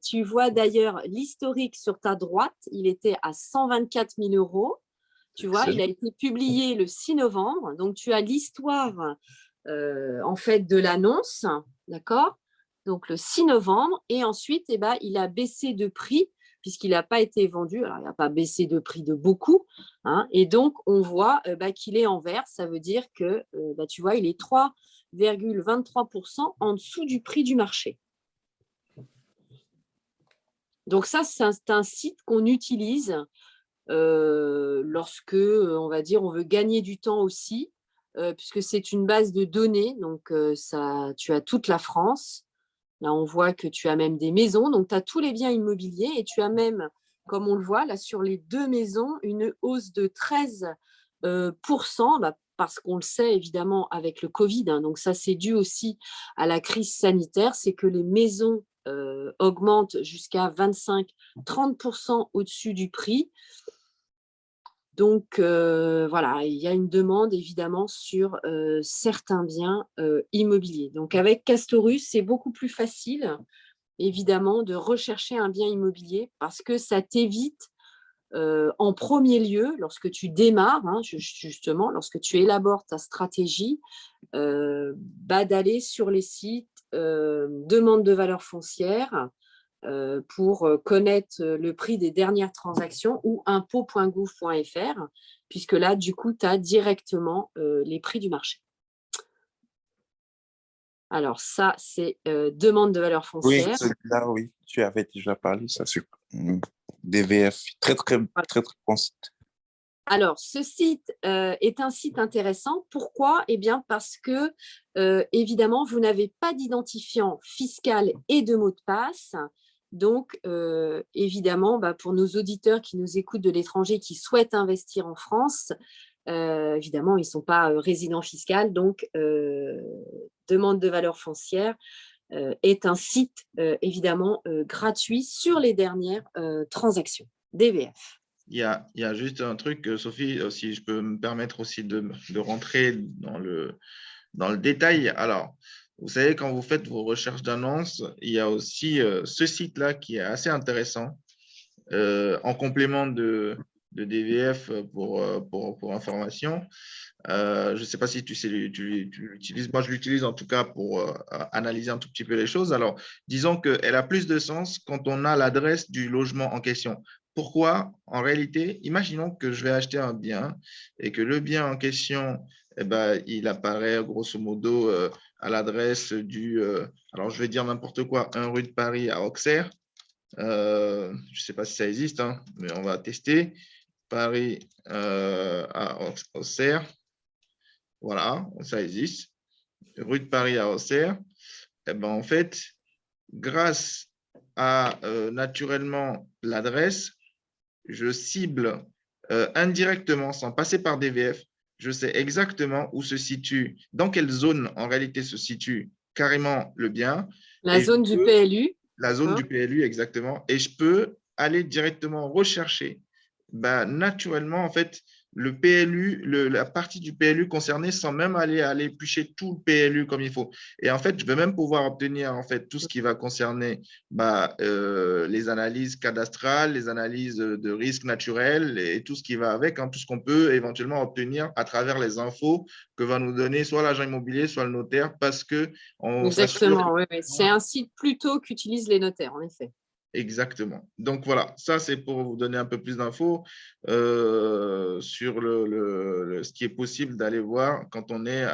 Tu vois d'ailleurs l'historique sur ta droite, il était à 124 000 euros. Tu vois, il a été publié le 6 novembre. Donc, tu as l'histoire en fait de l'annonce, d'accord? Donc, le 6 novembre. Et ensuite, il a baissé de prix puisqu'il n'a pas été vendu. Alors, il n'a pas baissé de prix de beaucoup. Et donc, on voit qu'il est en vert. Ça veut dire que, tu vois, il est 3,23% en dessous du prix du marché. Donc ça, c'est un site qu'on utilise lorsque, on va dire, on veut gagner du temps aussi, puisque c'est une base de données. Donc, tu as toute la France. Là, on voit que tu as même des maisons. Donc, tu as tous les biens immobiliers et tu as même, comme on le voit là, sur les 2 maisons, une hausse de 13%, parce qu'on le sait évidemment avec le Covid. Donc, ça, c'est dû aussi à la crise sanitaire. C'est que les maisons augmentent jusqu'à 25-30% au-dessus du prix. Donc, voilà, il y a une demande évidemment sur certains biens immobiliers. Donc, avec Castorus, c'est beaucoup plus facile, évidemment, de rechercher un bien immobilier parce que ça t'évite, en premier lieu, lorsque tu démarres, justement, lorsque tu élabores ta stratégie, d'aller sur les sites demande de valeur foncière, pour connaître le prix des dernières transactions ou impôt.gouv.fr, puisque là, du coup, tu as directement les prix du marché. Alors, ça, c'est demande de valeur Oui, foncière. celui-là, oui, tu avais déjà parlé, ça, c'est DVF. Très, très, très, très bon site. Alors, ce site est un site intéressant. Pourquoi? Eh bien, parce que, évidemment, vous n'avez pas d'identifiant fiscal et de mot de passe. Donc, évidemment, pour nos auditeurs qui nous écoutent de l'étranger, qui souhaitent investir en France, évidemment, ils ne sont pas résidents fiscaux. Donc, demande de valeur foncière est un site, évidemment, gratuit sur les dernières transactions DVF. Il y a juste un truc, Sophie, si je peux me permettre aussi de rentrer dans le détail. Alors, vous savez, quand vous faites vos recherches d'annonces, il y a aussi ce site-là qui est assez intéressant en complément de DVF pour information. Je ne sais pas si tu l'utilises. Moi, je l'utilise en tout cas pour analyser un tout petit peu les choses. Alors, disons qu'elle a plus de sens quand on a l'adresse du logement en question. Pourquoi? En réalité, imaginons que je vais acheter un bien et que le bien en question, eh ben, il apparaît grosso modo à l'adresse alors je vais dire n'importe quoi, 1 rue de Paris à Auxerre. Je ne sais pas si ça existe, hein, mais on va tester. Paris à Auxerre. Voilà, ça existe. Rue de Paris à Auxerre. Eh ben, en fait, grâce à naturellement l'adresse, je cible indirectement, sans passer par DVF, je sais exactement où se situe, dans quelle zone en réalité se situe carrément le bien. La zone du PLU. La zone du PLU, exactement. Et je peux aller directement rechercher naturellement, en fait, le PLU, la partie du PLU concernée sans même aller éplucher tout le PLU comme il faut. Et en fait, je vais même pouvoir obtenir en fait tout ce qui va concerner les analyses cadastrales, les analyses de risques naturels et tout ce qui va avec, hein, tout ce qu'on peut éventuellement obtenir à travers les infos que va nous donner soit l'agent immobilier, soit le notaire, parce que on Exactement, oui. C'est un site plutôt qu'utilisent les notaires, en effet. Exactement. Donc voilà, ça c'est pour vous donner un peu plus d'infos sur ce qui est possible d'aller voir quand on est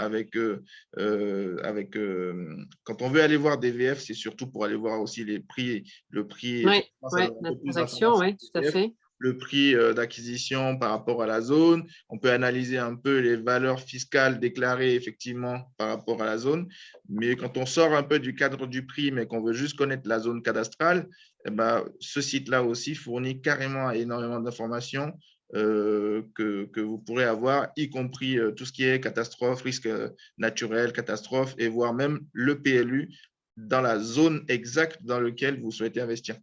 quand on veut aller voir des VF, c'est surtout pour aller voir aussi les prix, le prix. Oui, la transaction, oui, tout à fait. Le prix d'acquisition par rapport à la zone. On peut analyser un peu les valeurs fiscales déclarées effectivement par rapport à la zone. Mais quand on sort un peu du cadre du prix, mais qu'on veut juste connaître la zone cadastrale, eh ben, ce site-là aussi fournit carrément énormément d'informations que vous pourrez avoir, y compris tout ce qui est catastrophe, risque naturel, catastrophe, et voire même le PLU dans la zone exacte dans laquelle vous souhaitez investir.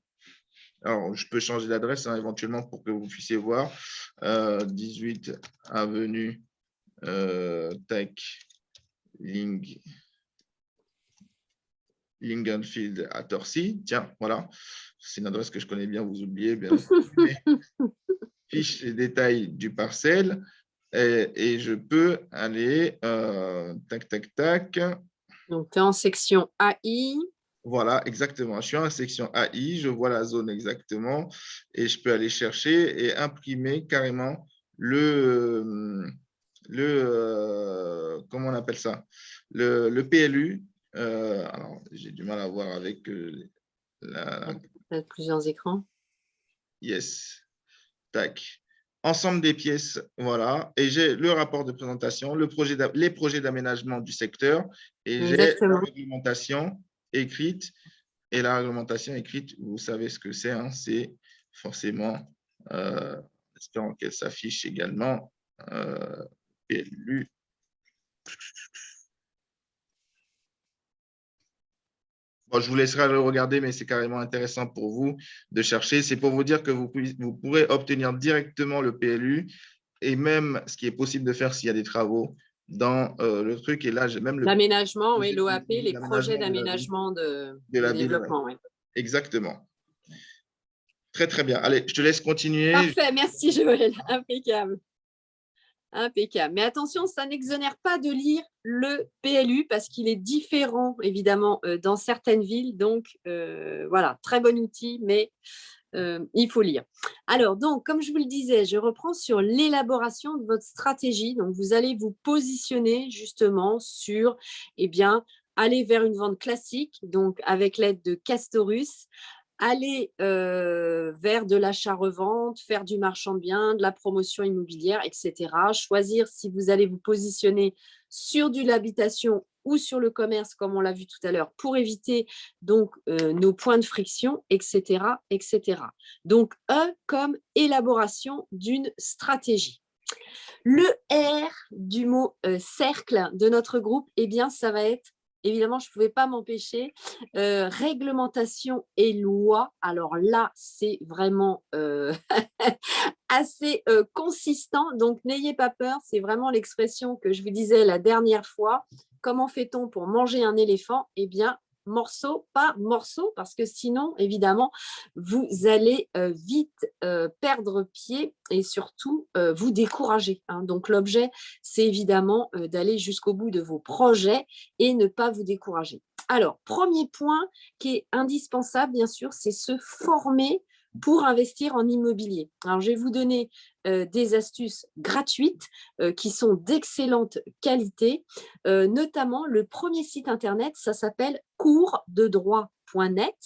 Alors, je peux changer d'adresse éventuellement pour que vous puissiez voir. 18 avenue Tech Lingenfield à Torcy. Tiens, voilà. C'est une adresse que je connais bien, vous oubliez bien entendu. Fiche les détails du parcelle et je peux aller tac, tac, tac. Donc, tu es en section AI. Voilà, exactement. Je suis en section AI, je vois la zone exactement et je peux aller chercher et imprimer carrément comment on appelle ça? Le PLU. Alors, j'ai du mal à voir avec Peut-être plusieurs écrans. Yes. Tac. Ensemble des pièces, voilà. Et j'ai le rapport de présentation, les projets d'aménagement du secteur et j'ai la réglementation écrite. Et la réglementation écrite, vous savez ce que c'est, hein, c'est forcément, espérons qu'elle s'affiche également, PLU. Bon, je vous laisserai le regarder, mais c'est carrément intéressant pour vous de chercher. C'est pour vous dire que vous pourrez obtenir directement le PLU et même ce qui est possible de faire s'il y a des travaux dans le truc. Et là, j'ai même l'aménagement, oui, l'OAP, les projets d'aménagement de développement. Oui. Exactement. Très, très bien. Allez, je te laisse continuer. Parfait, merci Joël. Impeccable. Impeccable. Mais attention, ça n'exonère pas de lire le PLU parce qu'il est différent, évidemment, dans certaines villes. Donc, voilà, très bon outil, mais il faut lire. Alors, donc, comme je vous le disais, je reprends sur l'élaboration de votre stratégie. Donc, vous allez vous positionner justement sur, aller vers une vente classique, donc avec l'aide de Castorus, aller vers de l'achat-revente, faire du marchand de biens, de la promotion immobilière, etc. Choisir si vous allez vous positionner sur de l'habitation ou sur le commerce, comme on l'a vu tout à l'heure, pour éviter donc nos points de friction, etc., etc. Donc, E comme élaboration d'une stratégie. Le R du mot cercle de notre groupe, eh bien, ça va être, évidemment, je ne pouvais pas m'empêcher, réglementation et loi. Alors là, c'est vraiment assez consistant. Donc, n'ayez pas peur. C'est vraiment l'expression que je vous disais la dernière fois. Comment fait-on pour manger un éléphant? Eh bien, morceau, pas morceau, parce que sinon, évidemment, vous allez vite perdre pied et surtout vous décourager. Hein. Donc, l'objet, c'est évidemment d'aller jusqu'au bout de vos projets et ne pas vous décourager. Alors, premier point qui est indispensable, bien sûr, c'est se former pour investir en immobilier. Alors, je vais vous donner des astuces gratuites qui sont d'excellente qualité, notamment le premier site internet, ça s'appelle coursdedroit.net.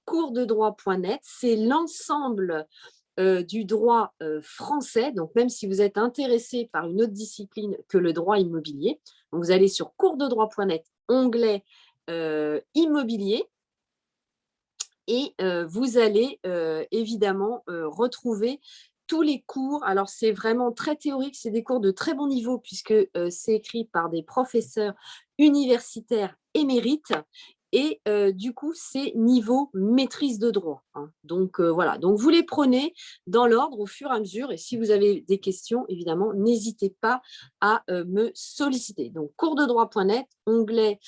Coursdedroit.net, c'est l'ensemble du droit français, donc même si vous êtes intéressé par une autre discipline que le droit immobilier, donc vous allez sur coursdedroit.net, onglet immobilier, et vous allez évidemment retrouver tous les cours. Alors, c'est vraiment très théorique, c'est des cours de très bon niveau puisque c'est écrit par des professeurs universitaires émérites et du coup, c'est niveau maîtrise de droit. Hein. Donc, voilà. Donc, vous les prenez dans l'ordre au fur et à mesure et si vous avez des questions, évidemment, n'hésitez pas à me solliciter. Donc, coursdedroit.net, onglet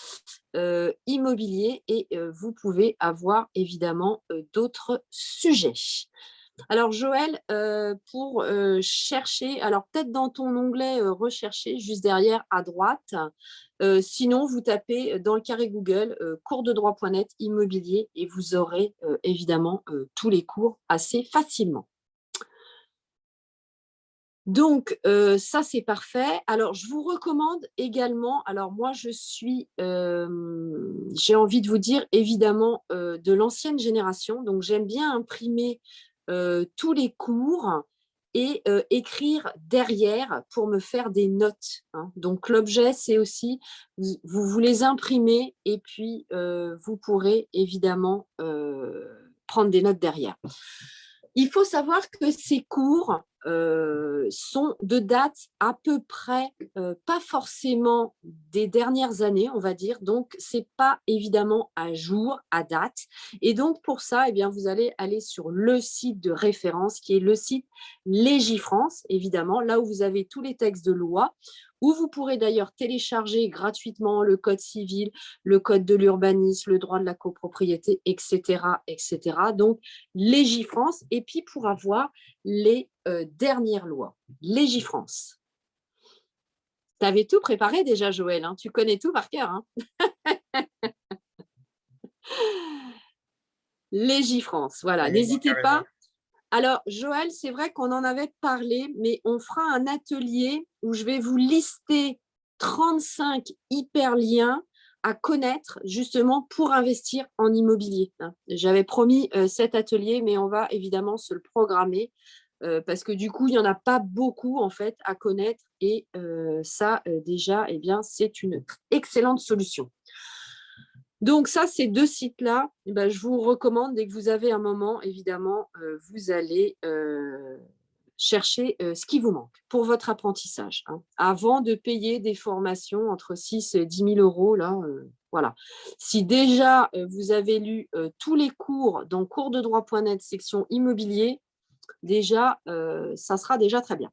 immobilier et vous pouvez avoir évidemment d'autres sujets. Alors Joël, pour chercher, alors peut-être dans ton onglet rechercher, juste derrière à droite, sinon vous tapez dans le carré Google coursdedroit.net immobilier et vous aurez évidemment tous les cours assez facilement. Donc, ça, c'est parfait. Alors, je vous recommande également, alors moi, j'ai envie de vous dire, évidemment, de l'ancienne génération. Donc, j'aime bien imprimer tous les cours et écrire derrière pour me faire des notes. Hein. Donc, l'objet, c'est aussi, vous les imprimez et puis vous pourrez évidemment prendre des notes derrière. Il faut savoir que ces cours sont de date à peu près, pas forcément des dernières années, on va dire. Donc, ce n'est pas évidemment à jour, à date. Et donc, pour ça, eh bien, vous allez aller sur le site de référence, qui est le site Légifrance, évidemment, là où vous avez tous les textes de loi, où vous pourrez d'ailleurs télécharger gratuitement le code civil, le code de l'urbanisme, le droit de la copropriété, etc., etc. Donc, Légifrance, et puis pour avoir les dernières lois. Légifrance. Tu avais tout préparé déjà, Joël, hein, tu connais tout par cœur. Hein. Légifrance, voilà, n'hésitez pas. Alors, Joël, c'est vrai qu'on en avait parlé, mais on fera un atelier où je vais vous lister 35 hyperliens à connaître justement pour investir en immobilier. J'avais promis cet atelier, mais on va évidemment se le programmer parce que du coup, il n'y en a pas beaucoup en fait à connaître et ça, déjà, eh bien, c'est une excellente solution. Donc ça, ces deux sites-là, ben, je vous recommande, dès que vous avez un moment, évidemment, vous allez chercher ce qui vous manque pour votre apprentissage. Hein. Avant de payer des formations entre 6 et 10 000 euros, là, voilà. Si déjà vous avez lu tous les cours dans coursdedroit.net, section immobilier, déjà, ça sera déjà très bien.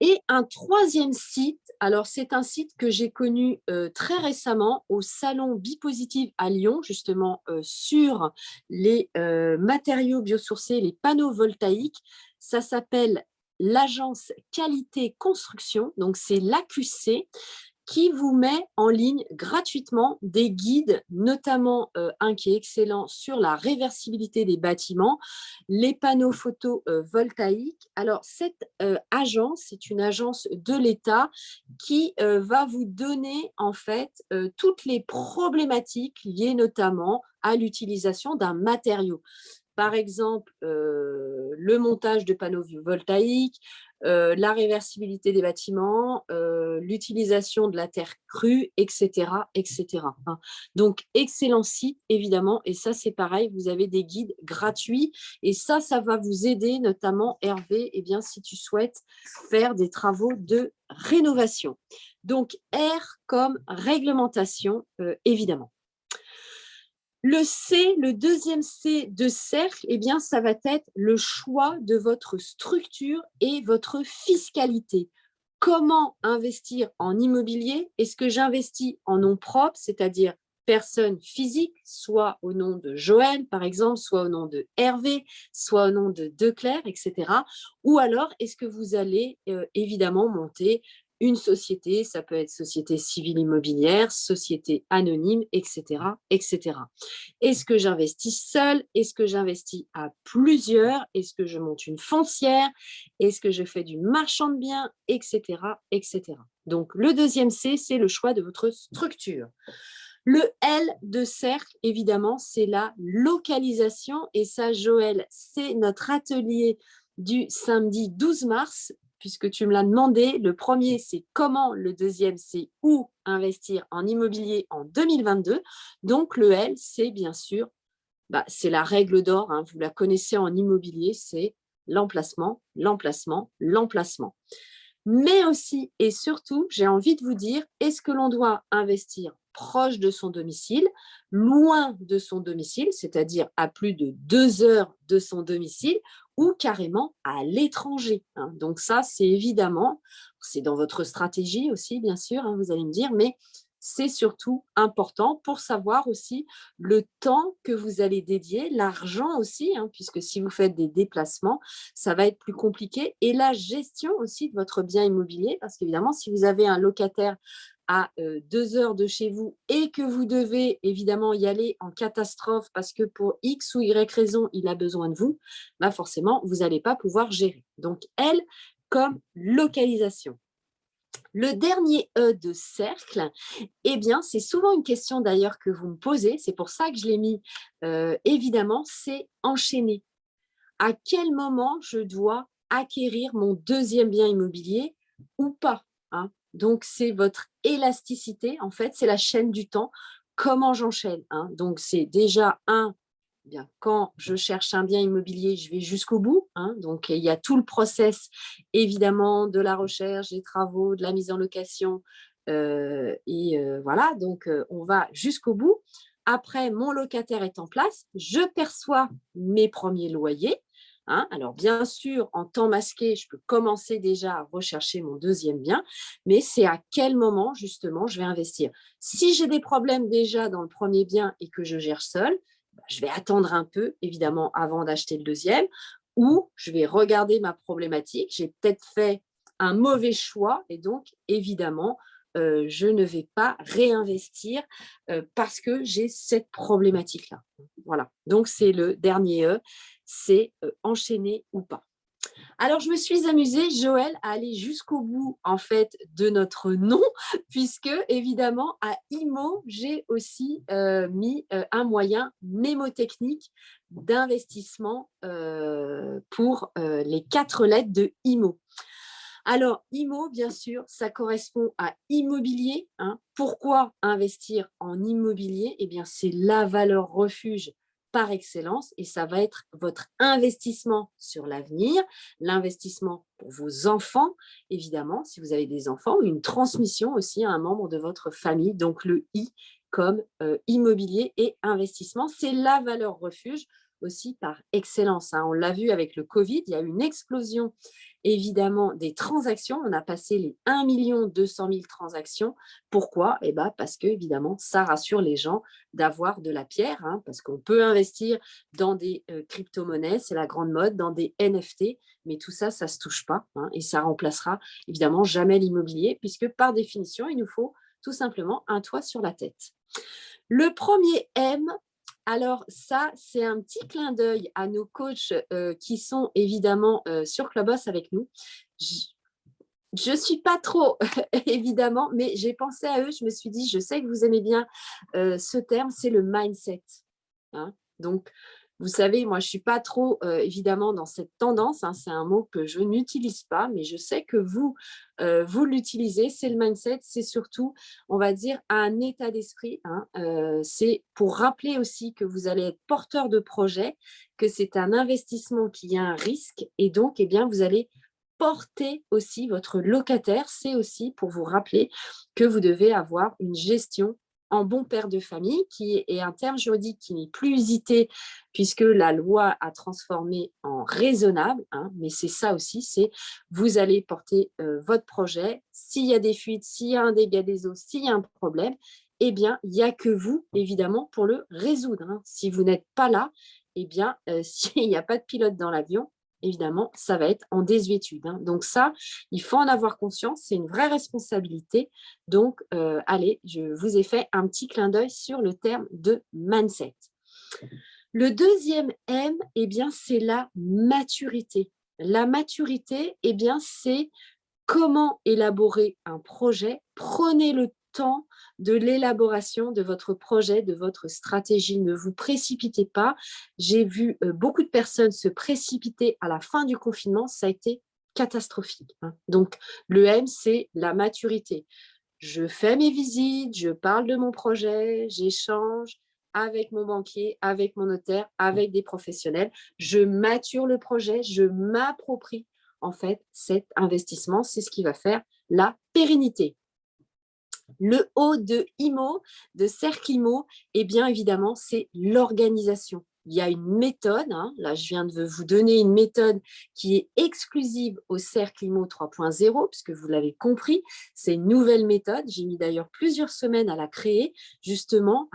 Et un troisième site, alors c'est un site que j'ai connu très récemment au salon Bipositive à Lyon, justement sur les matériaux biosourcés, les panneaux voltaïques. Ça s'appelle l'agence Qualité Construction, donc c'est l'AQC. qui vous met en ligne gratuitement des guides, notamment un qui est excellent sur la réversibilité des bâtiments, les panneaux photovoltaïques. Alors, cette agence, c'est une agence de l'État qui va vous donner en fait toutes les problématiques liées notamment à l'utilisation d'un matériau. Par exemple, le montage de panneaux voltaïques, la réversibilité des bâtiments, l'utilisation de la terre crue, etc. etc. hein. Donc, excellent site, évidemment. Et ça, c'est pareil, vous avez des guides gratuits. Et ça va vous aider, notamment, Hervé, eh bien, si tu souhaites faire des travaux de rénovation. Donc, R comme réglementation, évidemment. Le C, le deuxième C de cercle, eh bien, ça va être le choix de votre structure et votre fiscalité. Comment investir en immobilier? Est-ce que j'investis en nom propre, c'est-à-dire personne physique, soit au nom de Joël, par exemple, soit au nom de Hervé, soit au nom de Claire, etc. Ou alors, est-ce que vous allez évidemment monter une société, ça peut être société civile immobilière, société anonyme, etc., etc. Est-ce que j'investis seul? Est-ce que j'investis à plusieurs? Est-ce que je monte une foncière? Est-ce que je fais du marchand de biens? Etc., etc. Donc, le deuxième C, c'est le choix de votre structure. Le L de cercle, évidemment, c'est la localisation. Et ça, Joël, c'est notre atelier du samedi 12 mars, puisque tu me l'as demandé. Le premier, c'est comment. Le deuxième, c'est où investir en immobilier en 2022. Donc, le L, c'est bien sûr, c'est la règle d'or. Hein, vous la connaissez en immobilier, c'est l'emplacement, l'emplacement, l'emplacement. Mais aussi et surtout, j'ai envie de vous dire, est-ce que l'on doit investir proche de son domicile, loin de son domicile, c'est-à-dire à plus de 2 heures de son domicile, ou carrément à l'étranger, hein. Donc ça, c'est évidemment, c'est dans votre stratégie aussi, bien sûr, hein, vous allez me dire, mais c'est surtout important pour savoir aussi le temps que vous allez dédier, l'argent aussi, hein, puisque si vous faites des déplacements, ça va être plus compliqué, et la gestion aussi de votre bien immobilier, parce qu'évidemment, si vous avez un locataire à 2 heures de chez vous et que vous devez évidemment y aller en catastrophe parce que pour X ou Y raison, il a besoin de vous, forcément, vous n'allez pas pouvoir gérer. Donc, elle, comme localisation. Le dernier E de cercle, eh bien, c'est souvent une question d'ailleurs que vous me posez, c'est pour ça que je l'ai mis évidemment, c'est enchaîner. À quel moment je dois acquérir mon deuxième bien immobilier ou pas, hein? Donc, c'est votre élasticité, en fait, c'est la chaîne du temps. Comment j'enchaîne, hein? Donc, c'est déjà bien, quand je cherche un bien immobilier, je vais jusqu'au bout, hein. Donc, il y a tout le process, évidemment, de la recherche, des travaux, de la mise en location. Voilà, donc on va jusqu'au bout. Après, mon locataire est en place, je perçois mes premiers loyers. Hein. Alors, bien sûr, en temps masqué, je peux commencer déjà à rechercher mon deuxième bien, mais c'est à quel moment, justement, je vais investir. Si j'ai des problèmes déjà dans le premier bien et que je gère seul, je vais attendre un peu, évidemment, avant d'acheter le deuxième, ou je vais regarder ma problématique. J'ai peut-être fait un mauvais choix et donc, évidemment, je ne vais pas réinvestir parce que j'ai cette problématique-là. Voilà, donc c'est le dernier E, c'est enchaîner ou pas. Alors, je me suis amusée, Joël, à aller jusqu'au bout, en fait, de notre nom, puisque, évidemment, à IMO, j'ai aussi mis un moyen mémotechnique d'investissement pour les 4 lettres de IMO. Alors, IMO, bien sûr, ça correspond à immobilier, hein. Pourquoi investir en immobilier? Eh bien, c'est la valeur refuge par excellence et ça va être votre investissement sur l'avenir, l'investissement pour vos enfants, évidemment, si vous avez des enfants, ou une transmission aussi à un membre de votre famille. Donc, le I comme immobilier et investissement, c'est la valeur refuge. aussi par excellence, hein. On l'a vu avec le Covid, il y a eu une explosion évidemment des transactions. On a passé les 1 200 000 transactions. Pourquoi? Eh ben, parce que évidemment, ça rassure les gens d'avoir de la pierre, hein, parce qu'on peut investir dans des crypto-monnaies, c'est la grande mode, dans des NFT, mais tout ça, ça ne se touche pas, hein, et ça remplacera évidemment jamais l'immobilier, puisque par définition, il nous faut tout simplement un toit sur la tête. Le premier M, alors ça, c'est un petit clin d'œil à nos coachs qui sont évidemment sur Clubhouse avec nous. Je ne suis pas trop, évidemment, mais j'ai pensé à eux, je me suis dit, je sais que vous aimez bien ce terme, c'est le mindset, hein. Donc, vous savez, moi, je ne suis pas trop, évidemment, dans cette tendance, hein, c'est un mot que je n'utilise pas, mais je sais que vous, vous l'utilisez, c'est le mindset, c'est surtout, on va dire, un état d'esprit, hein, c'est pour rappeler aussi que vous allez être porteur de projet, que c'est un investissement qui a un risque, et donc, eh bien, vous allez porter aussi votre locataire, c'est aussi pour vous rappeler que vous devez avoir une gestion en bon père de famille, qui est un terme juridique qui n'est plus usité puisque la loi a transformé en raisonnable, hein, mais c'est ça aussi, c'est vous allez porter votre projet. S'il y a des fuites, s'il y a un dégât des eaux, s'il y a un problème, eh bien, il n'y a que vous, évidemment, pour le résoudre, hein. Si vous n'êtes pas là, eh bien, s'il n'y a pas de pilote dans l'avion, évidemment, ça va être en désuétude, hein. Donc ça, il faut en avoir conscience, c'est une vraie responsabilité. Donc, allez, je vous ai fait un petit clin d'œil sur le terme de mindset. Le deuxième M, eh bien, c'est la maturité. La maturité, eh bien, c'est comment élaborer un projet. Prenez le temps de l'élaboration de votre projet, de votre stratégie. Ne vous précipitez pas. J'ai vu beaucoup de personnes se précipiter à la fin du confinement. Ça a été catastrophique, hein. Donc, le M, c'est la maturité. Je fais mes visites, je parle de mon projet, j'échange avec mon banquier, avec mon notaire, avec des professionnels. Je mature le projet, je m'approprie en fait cet investissement. C'est ce qui va faire la pérennité. Le O de IMO, de Cercle IMO, eh bien évidemment, c'est l'organisation. Il y a une méthode, hein, là je viens de vous donner une méthode qui est exclusive au Cercle IMO 3.0, puisque vous l'avez compris, c'est une nouvelle méthode. J'ai mis d'ailleurs plusieurs semaines à la créer, justement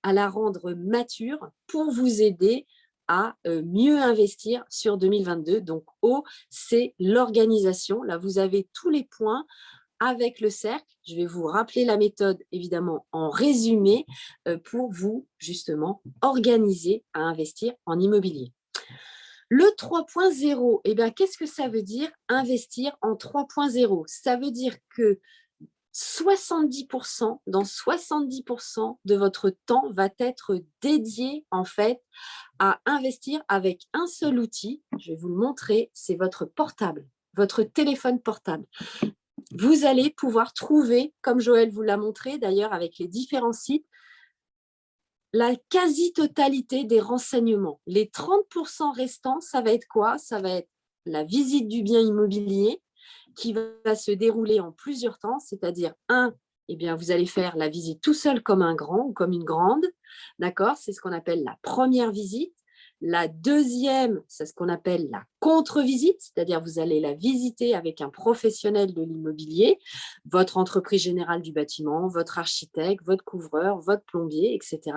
à la rendre mature pour vous aider à mieux investir sur 2022. Donc O, c'est l'organisation. Là, vous avez tous les points avec le cercle. Je vais vous rappeler la méthode, évidemment, en résumé, pour vous, justement, organiser à investir en immobilier. Le 3.0, eh bien, qu'est-ce que ça veut dire investir en 3.0? Ça veut dire que 70%, dans 70% de votre temps va être dédié, en fait, à investir avec un seul outil. Je vais vous le montrer, c'est votre portable, votre téléphone portable. Vous allez pouvoir trouver, comme Joël vous l'a montré d'ailleurs avec les différents sites, la quasi-totalité des renseignements. Les 30% restants, ça va être quoi? Ça va être la visite du bien immobilier qui va se dérouler en plusieurs temps, c'est-à-dire eh bien, vous allez faire la visite tout seul comme un grand ou comme une grande, d'accord? C'est ce qu'on appelle la première visite. La deuxième, c'est ce qu'on appelle la contre-visite, c'est-à-dire vous allez la visiter avec un professionnel de l'immobilier, votre entreprise générale du bâtiment, votre architecte, votre couvreur, votre plombier, etc.,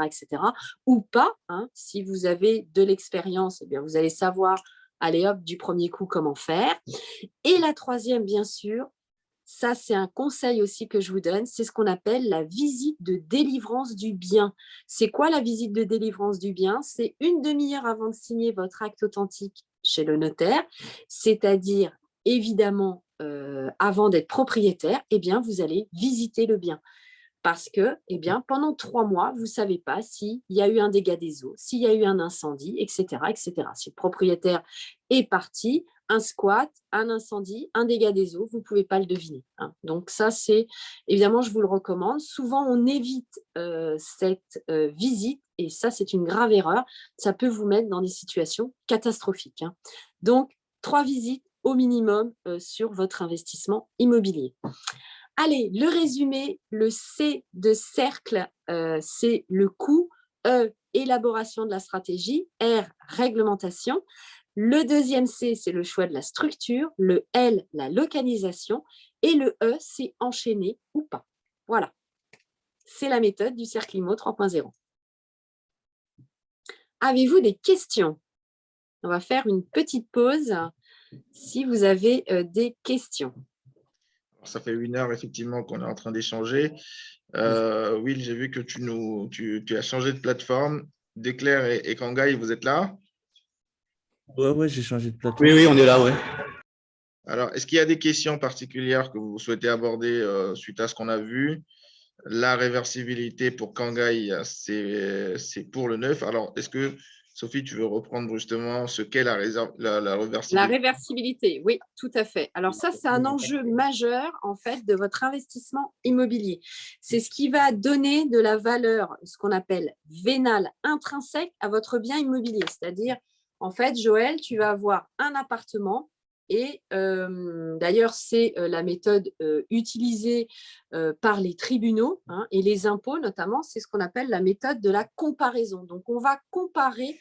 ou pas, hein. Si vous avez de l'expérience, eh bien, vous allez savoir, allez hop, du premier coup, comment faire. Et la troisième, bien sûr, ça, c'est un conseil aussi que je vous donne, c'est ce qu'on appelle la visite de délivrance du bien. C'est quoi la visite de délivrance du bien? C'est une demi-heure avant de signer votre acte authentique chez le notaire, c'est-à-dire, évidemment, avant d'être propriétaire, eh bien, vous allez visiter le bien. Parce que, eh bien, pendant 3 mois, vous ne savez pas s'il y a eu un dégât des eaux, s'il y a eu un incendie, etc., etc. Si le propriétaire est parti, un squat, un incendie, un dégât des eaux, vous ne pouvez pas le deviner, hein. Donc ça, c'est, évidemment, je vous le recommande. Souvent, on évite cette visite et ça, c'est une grave erreur. Ça peut vous mettre dans des situations catastrophiques, hein. Donc, 3 visites au minimum sur votre investissement immobilier. Allez, le résumé, le C de cercle, c'est le coût. E, élaboration de la stratégie. R, réglementation. Le deuxième C, c'est le choix de la structure. Le L, la localisation. Et le E, c'est enchaîner ou pas. Voilà. C'est la méthode du cercle IMO 3.0. Avez-vous des questions? On va faire une petite pause si vous avez des questions. Ça fait 1 heure, effectivement, qu'on est en train d'échanger. Will, j'ai vu que tu as changé de plateforme. Declaire et Kangai, vous êtes là? Ouais, j'ai changé de plateforme. Oui, on est là, ouais. Alors, est-ce qu'il y a des questions particulières que vous souhaitez aborder suite à ce qu'on a vu? La réversibilité pour Kangai, c'est pour le 9. Alors, est-ce que, Sophie, tu veux reprendre justement ce qu'est la réversibilité? La réversibilité, oui, tout à fait. Alors ça, c'est un enjeu majeur en fait de votre investissement immobilier. C'est ce qui va donner de la valeur, ce qu'on appelle vénale intrinsèque à votre bien immobilier. C'est-à-dire, en fait, Joël, tu vas avoir un appartement et d'ailleurs, c'est la méthode utilisée par les tribunaux et les impôts notamment. C'est ce qu'on appelle la méthode de la comparaison. Donc, on va comparer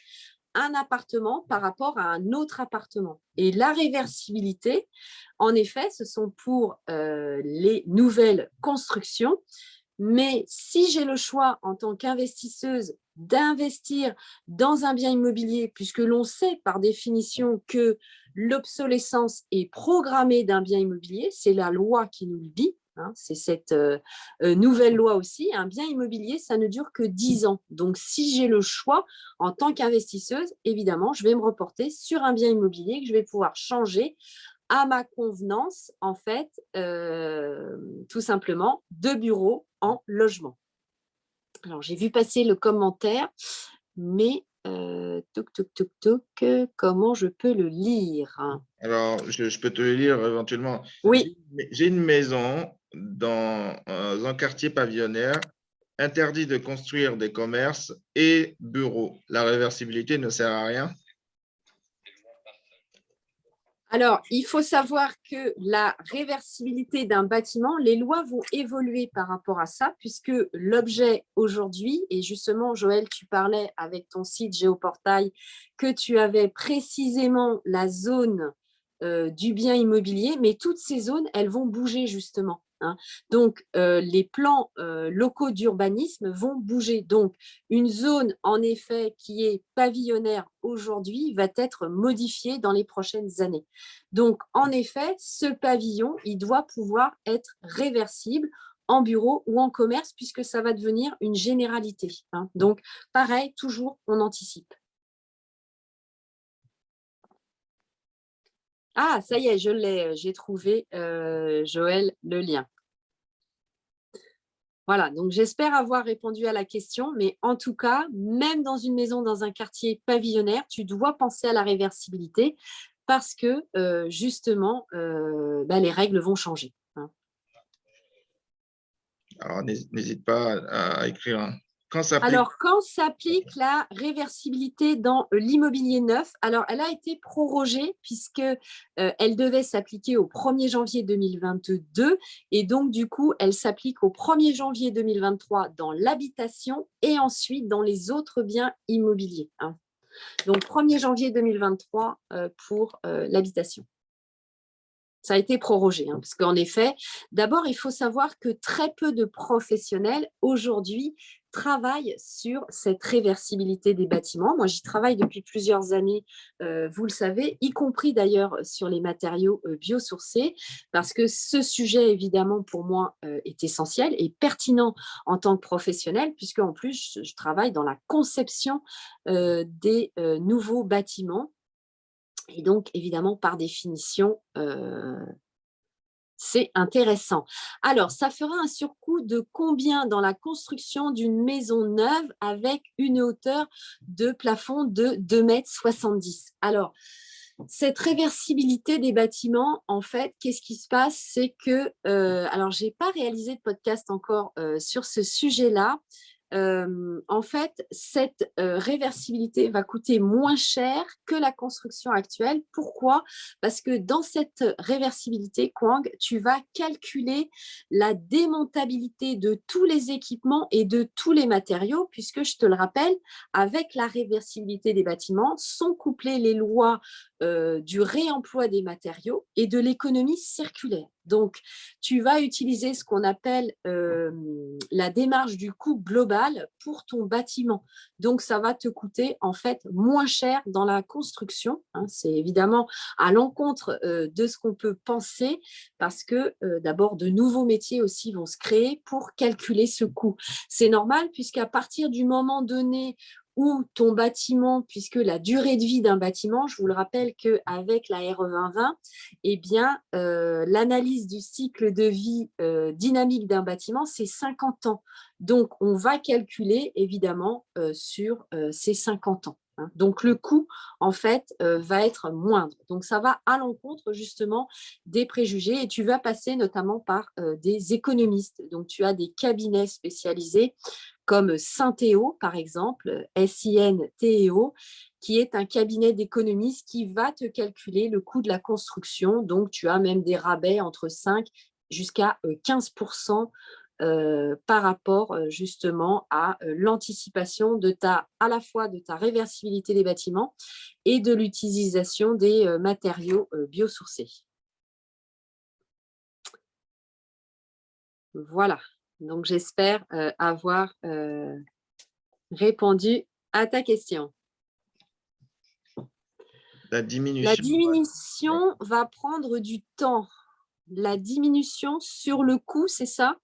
un appartement par rapport à un autre appartement. Et la réversibilité, en effet, ce sont pour les nouvelles constructions. Mais si j'ai le choix en tant qu'investisseuse d'investir dans un bien immobilier, puisque l'on sait par définition que l'obsolescence est programmée d'un bien immobilier, c'est la loi qui nous le dit, c'est cette nouvelle loi aussi, un bien immobilier, ça ne dure que 10 ans. Donc, si j'ai le choix en tant qu'investisseuse, évidemment, je vais me reporter sur un bien immobilier que je vais pouvoir changer à ma convenance, en fait, tout simplement, de bureau en logement. Alors, j'ai vu passer le commentaire, mais comment je peux le lire? Alors, je peux te le lire éventuellement. Oui. J'ai une maison dans un quartier pavillonnaire, interdit de construire des commerces et bureaux. La réversibilité ne sert à rien? Alors, il faut savoir que la réversibilité d'un bâtiment, les lois vont évoluer par rapport à ça, puisque l'objet aujourd'hui, et justement, Joël, tu parlais avec ton site Géoportail, que tu avais précisément la zone du bien immobilier, mais toutes ces zones, elles vont bouger justement. Donc, les plans locaux d'urbanisme vont bouger. Donc, une zone, en effet, qui est pavillonnaire aujourd'hui, va être modifiée dans les prochaines années. Donc, en effet, ce pavillon, il doit pouvoir être réversible en bureau ou en commerce, puisque ça va devenir une généralité. Donc, pareil, toujours, on anticipe. Ah, ça y est, je l'ai, j'ai trouvé, Joël, le lien. Voilà, donc j'espère avoir répondu à la question, mais en tout cas, même dans une maison, dans un quartier pavillonnaire, tu dois penser à la réversibilité parce que, justement, les règles vont changer. Alors, n'hésite pas à écrire. Quand s'applique Alors, quand s'applique la réversibilité dans l'immobilier neuf, alors elle a été prorogée puisque elle devait s'appliquer au 1er janvier 2022 et donc du coup, elle s'applique au 1er janvier 2023 dans l'habitation et ensuite dans les autres biens immobiliers. Donc, 1er janvier 2023 pour l'habitation. Ça a été prorogé, parce qu'en effet, d'abord, il faut savoir que très peu de professionnels aujourd'hui travaillent sur cette réversibilité des bâtiments. Moi, j'y travaille depuis plusieurs années, vous le savez, y compris d'ailleurs sur les matériaux biosourcés, parce que ce sujet, évidemment, pour moi, est essentiel et pertinent en tant que professionnel, puisque en plus, je travaille dans la conception des nouveaux bâtiments. Et donc, évidemment, par définition, c'est intéressant. Alors, ça fera un surcoût de combien dans la construction d'une maison neuve avec une hauteur de plafond de 2,70 m? Alors, cette réversibilité des bâtiments, en fait, qu'est-ce qui se passe? C'est que, alors, je n'ai pas réalisé de podcast encore sur ce sujet-là, en fait, cette réversibilité va coûter moins cher que la construction actuelle. Pourquoi? Parce que dans cette réversibilité, Kwang, tu vas calculer la démontabilité de tous les équipements et de tous les matériaux, puisque je te le rappelle, avec la réversibilité des bâtiments sont couplées les lois du réemploi des matériaux et de l'économie circulaire. Donc, tu vas utiliser ce qu'on appelle la démarche du coût global pour ton bâtiment. Donc, ça va te coûter en fait moins cher dans la construction. Hein. C'est évidemment à l'encontre de ce qu'on peut penser parce que d'abord, de nouveaux métiers aussi vont se créer pour calculer ce coût. C'est normal puisqu'à partir du moment donné où ton bâtiment, puisque la durée de vie d'un bâtiment, je vous le rappelle qu'avec la RE 2020, eh bien, l'analyse du cycle de vie dynamique d'un bâtiment, c'est 50 ans. Donc, on va calculer évidemment sur ces 50 ans. Hein. Donc, le coût, en fait, va être moindre. Donc, ça va à l'encontre justement des préjugés et tu vas passer notamment par des économistes. Donc, tu as des cabinets spécialisés comme Synthéo, par exemple, SINTEO, qui est un cabinet d'économistes qui va te calculer le coût de la construction. Donc, tu as même des rabais entre 5 jusqu'à 15% par rapport justement à l'anticipation à la fois de ta réversibilité des bâtiments et de l'utilisation des matériaux biosourcés. Voilà. Donc, j'espère avoir répondu à ta question. La La diminution. diminution va prendre du temps. La diminution sur le coût, c'est ça?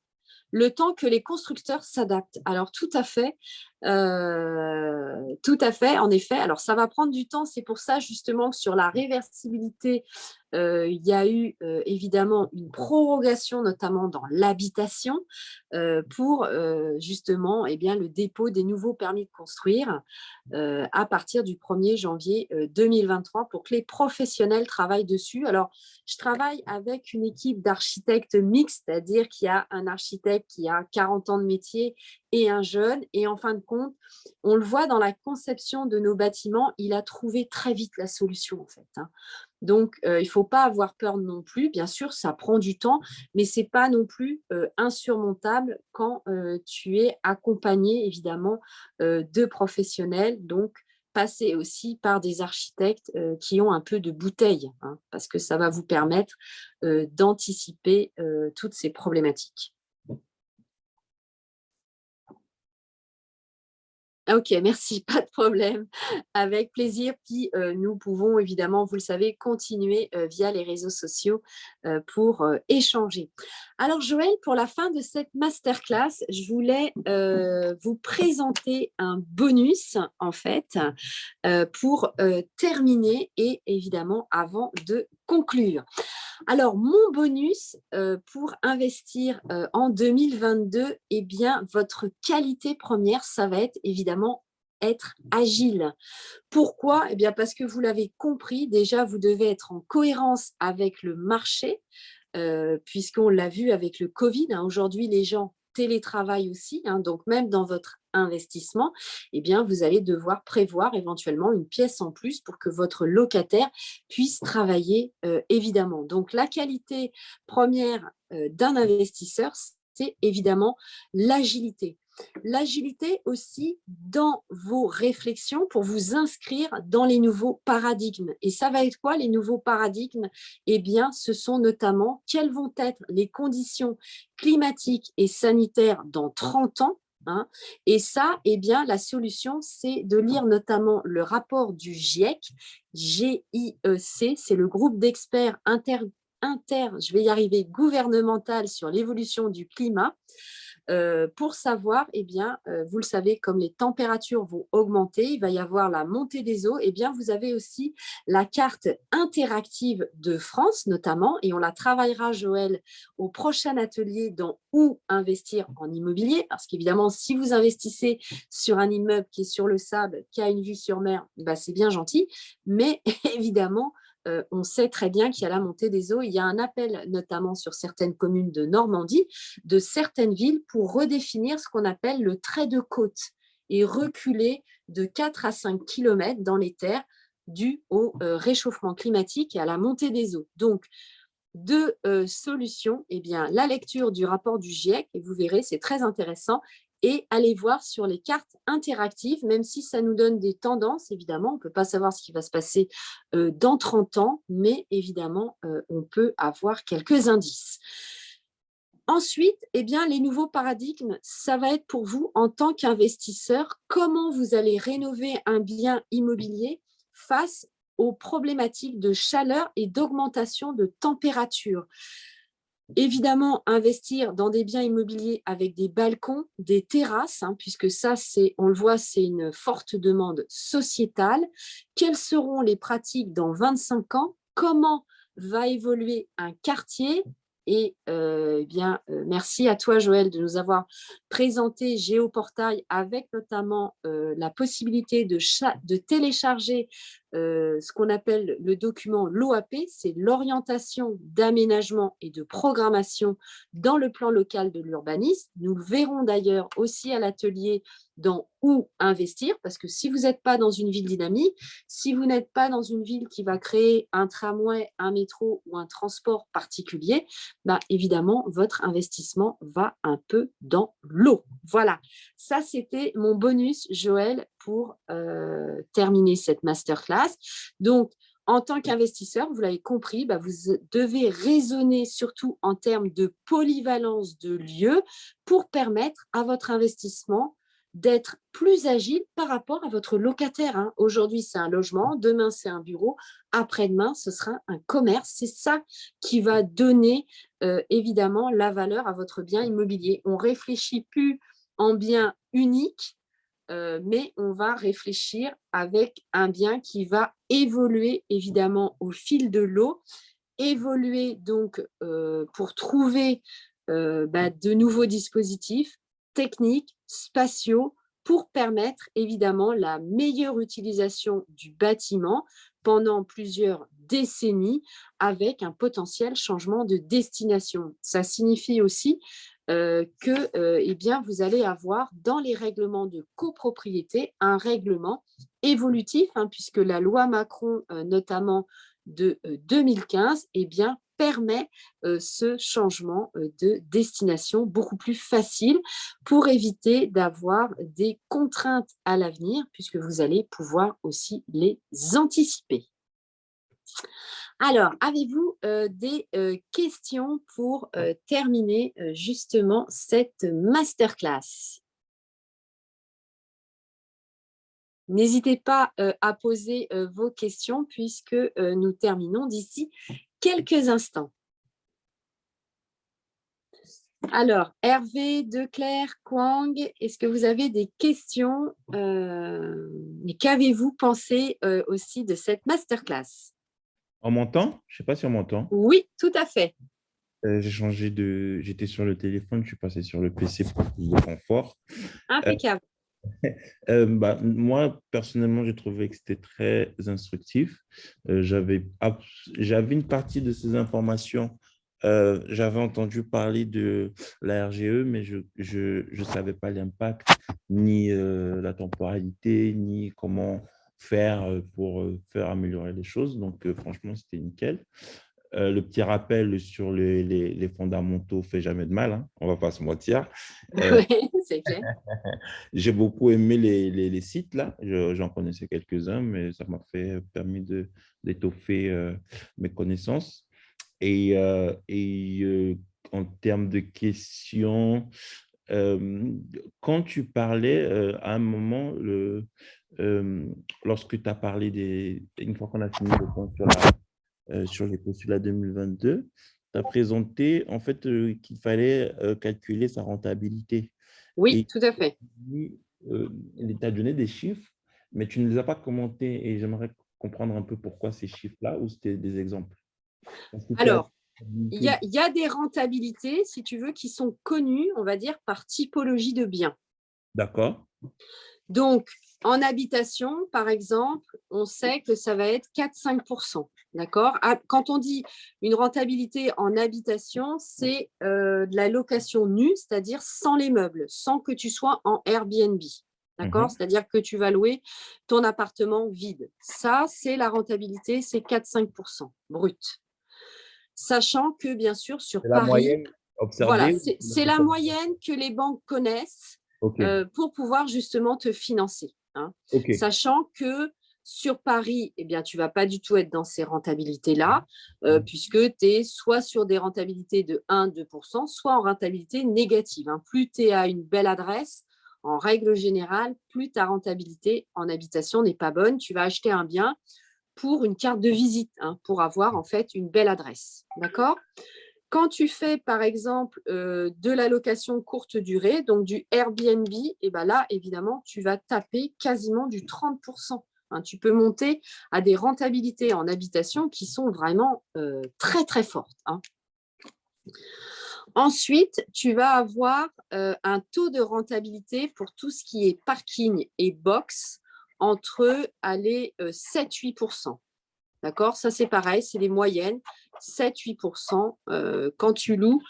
Le temps que les constructeurs s'adaptent. Alors, tout à fait, en effet. Alors, ça va prendre du temps. C'est pour ça, justement, que sur la réversibilité, il y a eu évidemment une prorogation, notamment dans l'habitation, pour justement eh bien, le dépôt des nouveaux permis de construire à partir du 1er janvier 2023 pour que les professionnels travaillent dessus. Alors, je travaille avec une équipe d'architectes mixtes, c'est-à-dire qu'il y a un architecte qui a 40 ans de métier et un jeune. Et en fin de compte, on le voit dans la conception de nos bâtiments, il a trouvé très vite la solution en fait. Hein. Donc, il ne faut pas avoir peur non plus. Bien sûr, ça prend du temps, mais ce n'est pas non plus insurmontable quand tu es accompagné, évidemment, de professionnels. Donc, passer aussi par des architectes qui ont un peu de bouteille, hein, parce que ça va vous permettre d'anticiper toutes ces problématiques. Ok, merci, pas de problème, avec plaisir. Puis nous pouvons évidemment, vous le savez, continuer via les réseaux sociaux pour échanger. Alors Joël, pour la fin de cette masterclass, je voulais vous présenter un bonus en fait pour terminer et évidemment avant de conclure. Alors, mon bonus pour investir en 2022, eh bien, votre qualité première, ça va être évidemment être agile. Pourquoi? Eh bien, parce que vous l'avez compris, déjà, vous devez être en cohérence avec le marché, puisqu'on l'a vu avec le Covid. Hein, aujourd'hui, les gens télétravaillent aussi, hein, donc même dans votre investissement, eh bien, vous allez devoir prévoir éventuellement une pièce en plus pour que votre locataire puisse travailler évidemment. Donc, la qualité première d'un investisseur, c'est évidemment l'agilité. L'agilité aussi dans vos réflexions pour vous inscrire dans les nouveaux paradigmes. Et ça va être quoi les nouveaux paradigmes? Eh bien, ce sont notamment quelles vont être les conditions climatiques et sanitaires dans 30 ans. Hein. Et ça, eh bien, la solution, c'est de lire notamment le rapport du GIEC, GIEC, c'est le groupe d'experts je vais y arriver, gouvernemental sur l'évolution du climat. Pour savoir, eh bien, vous le savez, comme les températures vont augmenter, il va y avoir la montée des eaux, eh bien, vous avez aussi la carte interactive de France notamment, et on la travaillera, Joël, au prochain atelier dans où investir en immobilier, parce qu'évidemment, si vous investissez sur un immeuble qui est sur le sable, qui a une vue sur mer, bah, c'est bien gentil, mais évidemment, on sait très bien qu'il y a la montée des eaux. Il y a un appel, notamment sur certaines communes de Normandie, de certaines villes pour redéfinir ce qu'on appelle le trait de côte et reculer de 4 à 5 kilomètres dans les terres dû au réchauffement climatique et à la montée des eaux. Donc, deux solutions, eh bien, la lecture du rapport du GIEC, et vous verrez, c'est très intéressant, et aller voir sur les cartes interactives, même si ça nous donne des tendances, évidemment, on ne peut pas savoir ce qui va se passer dans 30 ans, mais évidemment, on peut avoir quelques indices. Ensuite, eh bien, les nouveaux paradigmes, ça va être pour vous, en tant qu'investisseur, comment vous allez rénover un bien immobilier face aux problématiques de chaleur et d'augmentation de température. Évidemment, investir dans des biens immobiliers avec des balcons, des terrasses, puisque ça, on le voit, c'est une forte demande sociétale. Quelles seront les pratiques dans 25 ans? Comment va évoluer un quartier? Et merci à toi, Joël, de nous avoir présenté Géoportail avec notamment la possibilité de télécharger ce qu'on appelle le document l'OAP, c'est l'orientation d'aménagement et de programmation dans le plan local de l'urbanisme. Nous le verrons d'ailleurs aussi à l'atelier dans où investir, parce que si vous n'êtes pas dans une ville dynamique, si vous n'êtes pas dans une ville qui va créer un tramway, un métro ou un transport particulier, évidemment, votre investissement va un peu dans l'eau. Voilà, ça c'était mon bonus, Joël, pour terminer cette masterclass. Donc, en tant qu'investisseur, vous l'avez compris, vous devez raisonner surtout en termes de polyvalence de lieux pour permettre à votre investissement d'être plus agile par rapport à votre locataire. Aujourd'hui, c'est un logement, demain, c'est un bureau, après-demain, ce sera un commerce. C'est ça qui va donner évidemment la valeur à votre bien immobilier. On ne réfléchit plus en bien unique, mais on va réfléchir avec un bien qui va évoluer évidemment au fil de l'eau, évoluer donc pour trouver de nouveaux dispositifs techniques, spatiaux, pour permettre évidemment la meilleure utilisation du bâtiment pendant plusieurs décennies avec un potentiel changement de destination. Ça signifie aussi que vous allez avoir dans les règlements de copropriété un règlement évolutif, puisque la loi Macron, notamment de 2015, permet ce changement de destination beaucoup plus facile pour éviter d'avoir des contraintes à l'avenir, puisque vous allez pouvoir aussi les anticiper. Alors, avez-vous des questions pour terminer justement cette masterclass? N'hésitez pas à poser vos questions puisque nous terminons d'ici quelques instants. Alors, Hervé, Declerc, Kwang, est-ce que vous avez des questions et qu'avez-vous pensé aussi de cette masterclass? On m'entend? Je ne sais pas si on m'entend. Oui, tout à fait. J'étais sur le téléphone, je suis passé sur le PC pour plus de confort. Impeccable. Moi, personnellement, j'ai trouvé que c'était très instructif. J'avais une partie de ces informations. J'avais entendu parler de la RGE, mais je ne savais pas l'impact, ni la temporalité, ni comment faire pour faire améliorer les choses. Donc, franchement, c'était nickel. Le petit rappel sur les fondamentaux fait jamais de mal, on ne va pas se mentir. Oui, c'est clair. J'ai beaucoup aimé les sites, là. J'en connaissais quelques-uns, mais ça m'a permis d'étoffer mes connaissances. Et en termes de questions, quand tu parlais à un moment, lorsque tu as parlé une fois qu'on a fini le point sur les postulats 2022, tu as présenté en fait qu'il fallait calculer sa rentabilité. Oui, tout à fait. Il t'a donné des chiffres, mais tu ne les as pas commentés et j'aimerais comprendre un peu pourquoi ces chiffres-là ou c'était des exemples. Alors, il y a des rentabilités, si tu veux, qui sont connues, on va dire, par typologie de biens. D'accord. Donc, En habitation, par exemple, on sait que ça va être 4-5%. D'accord? Quand on dit une rentabilité en habitation, c'est de la location nue, c'est-à-dire sans les meubles, sans que tu sois en Airbnb. D'accord? C'est-à-dire que tu vas louer ton appartement vide. Ça, c'est la rentabilité, c'est 4-5% brut. Sachant que, bien sûr, sur C'est la Paris, moyenne voilà, observée? c'est la moyenne que les banques connaissent OK. pour pouvoir justement te financer. Hein. OK. Sachant que sur Paris, eh bien, tu ne vas pas du tout être dans ces rentabilités-là, puisque tu es soit sur des rentabilités de 1-2%, soit en rentabilité négative. Hein. Plus tu es à une belle adresse, en règle générale, plus ta rentabilité en habitation n'est pas bonne. Tu vas acheter un bien pour une carte de visite, hein, pour avoir en fait une belle adresse. D'accord ? Quand tu fais, par exemple, de la location courte durée, donc du Airbnb, et ben là, évidemment, tu vas taper quasiment du 30%. Hein, tu peux monter à des rentabilités en habitation qui sont vraiment très, très fortes. Hein. Ensuite, tu vas avoir un taux de rentabilité pour tout ce qui est parking et box entre 7-8%. D'accord? Ça, c'est pareil, c'est les moyennes, 7-8% quand tu loues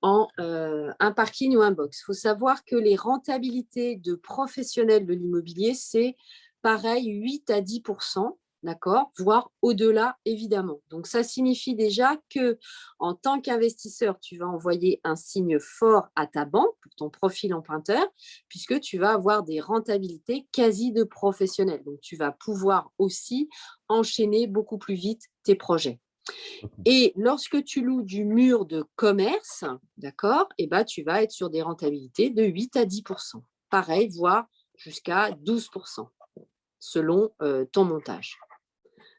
en un parking ou un box. Il faut savoir que les rentabilités de professionnels de l'immobilier, c'est pareil, 8-10%, d'accord? Voire au-delà, évidemment. Donc, ça signifie déjà que en tant qu'investisseur, tu vas envoyer un signe fort à ta banque pour ton profil emprunteur, puisque tu vas avoir des rentabilités quasi de professionnels. Donc, tu vas pouvoir aussi enchaîner beaucoup plus vite tes projets. Et lorsque tu loues du mur de commerce, d'accord, eh ben, tu vas être sur des rentabilités de 8-10%. Pareil, voire jusqu'à 12% selon ton montage.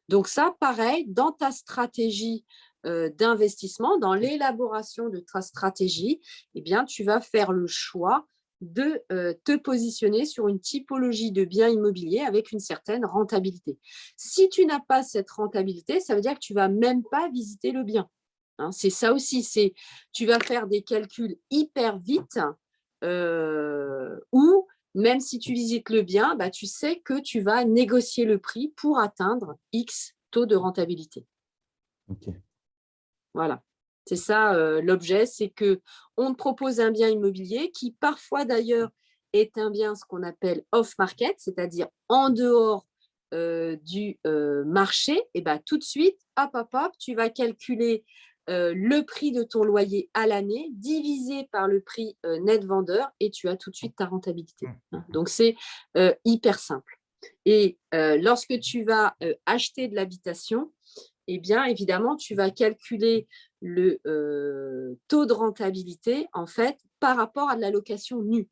Donc ça, pareil, dans ta stratégie d'investissement, dans l'élaboration de ta stratégie, eh bien, tu vas faire le choix de te positionner sur une typologie de biens immobiliers avec une certaine rentabilité. Si tu n'as pas cette rentabilité, ça veut dire que tu ne vas même pas visiter le bien. Hein, c'est ça aussi, tu vas faire des calculs hyper vite ou même si tu visites le bien, bah, tu sais que tu vas négocier le prix pour atteindre X taux de rentabilité. OK. Voilà. C'est ça l'objet, c'est qu'on te propose un bien immobilier qui parfois d'ailleurs est un bien ce qu'on appelle off-market, c'est-à-dire en dehors du marché. Et bah, tout de suite, hop, tu vas calculer le prix de ton loyer à l'année divisé par le prix net vendeur et tu as tout de suite ta rentabilité. Hein. Donc, c'est hyper simple. Et lorsque tu vas acheter de l'habitation, eh bien, évidemment, tu vas calculer le taux de rentabilité, en fait, par rapport à de la location nue.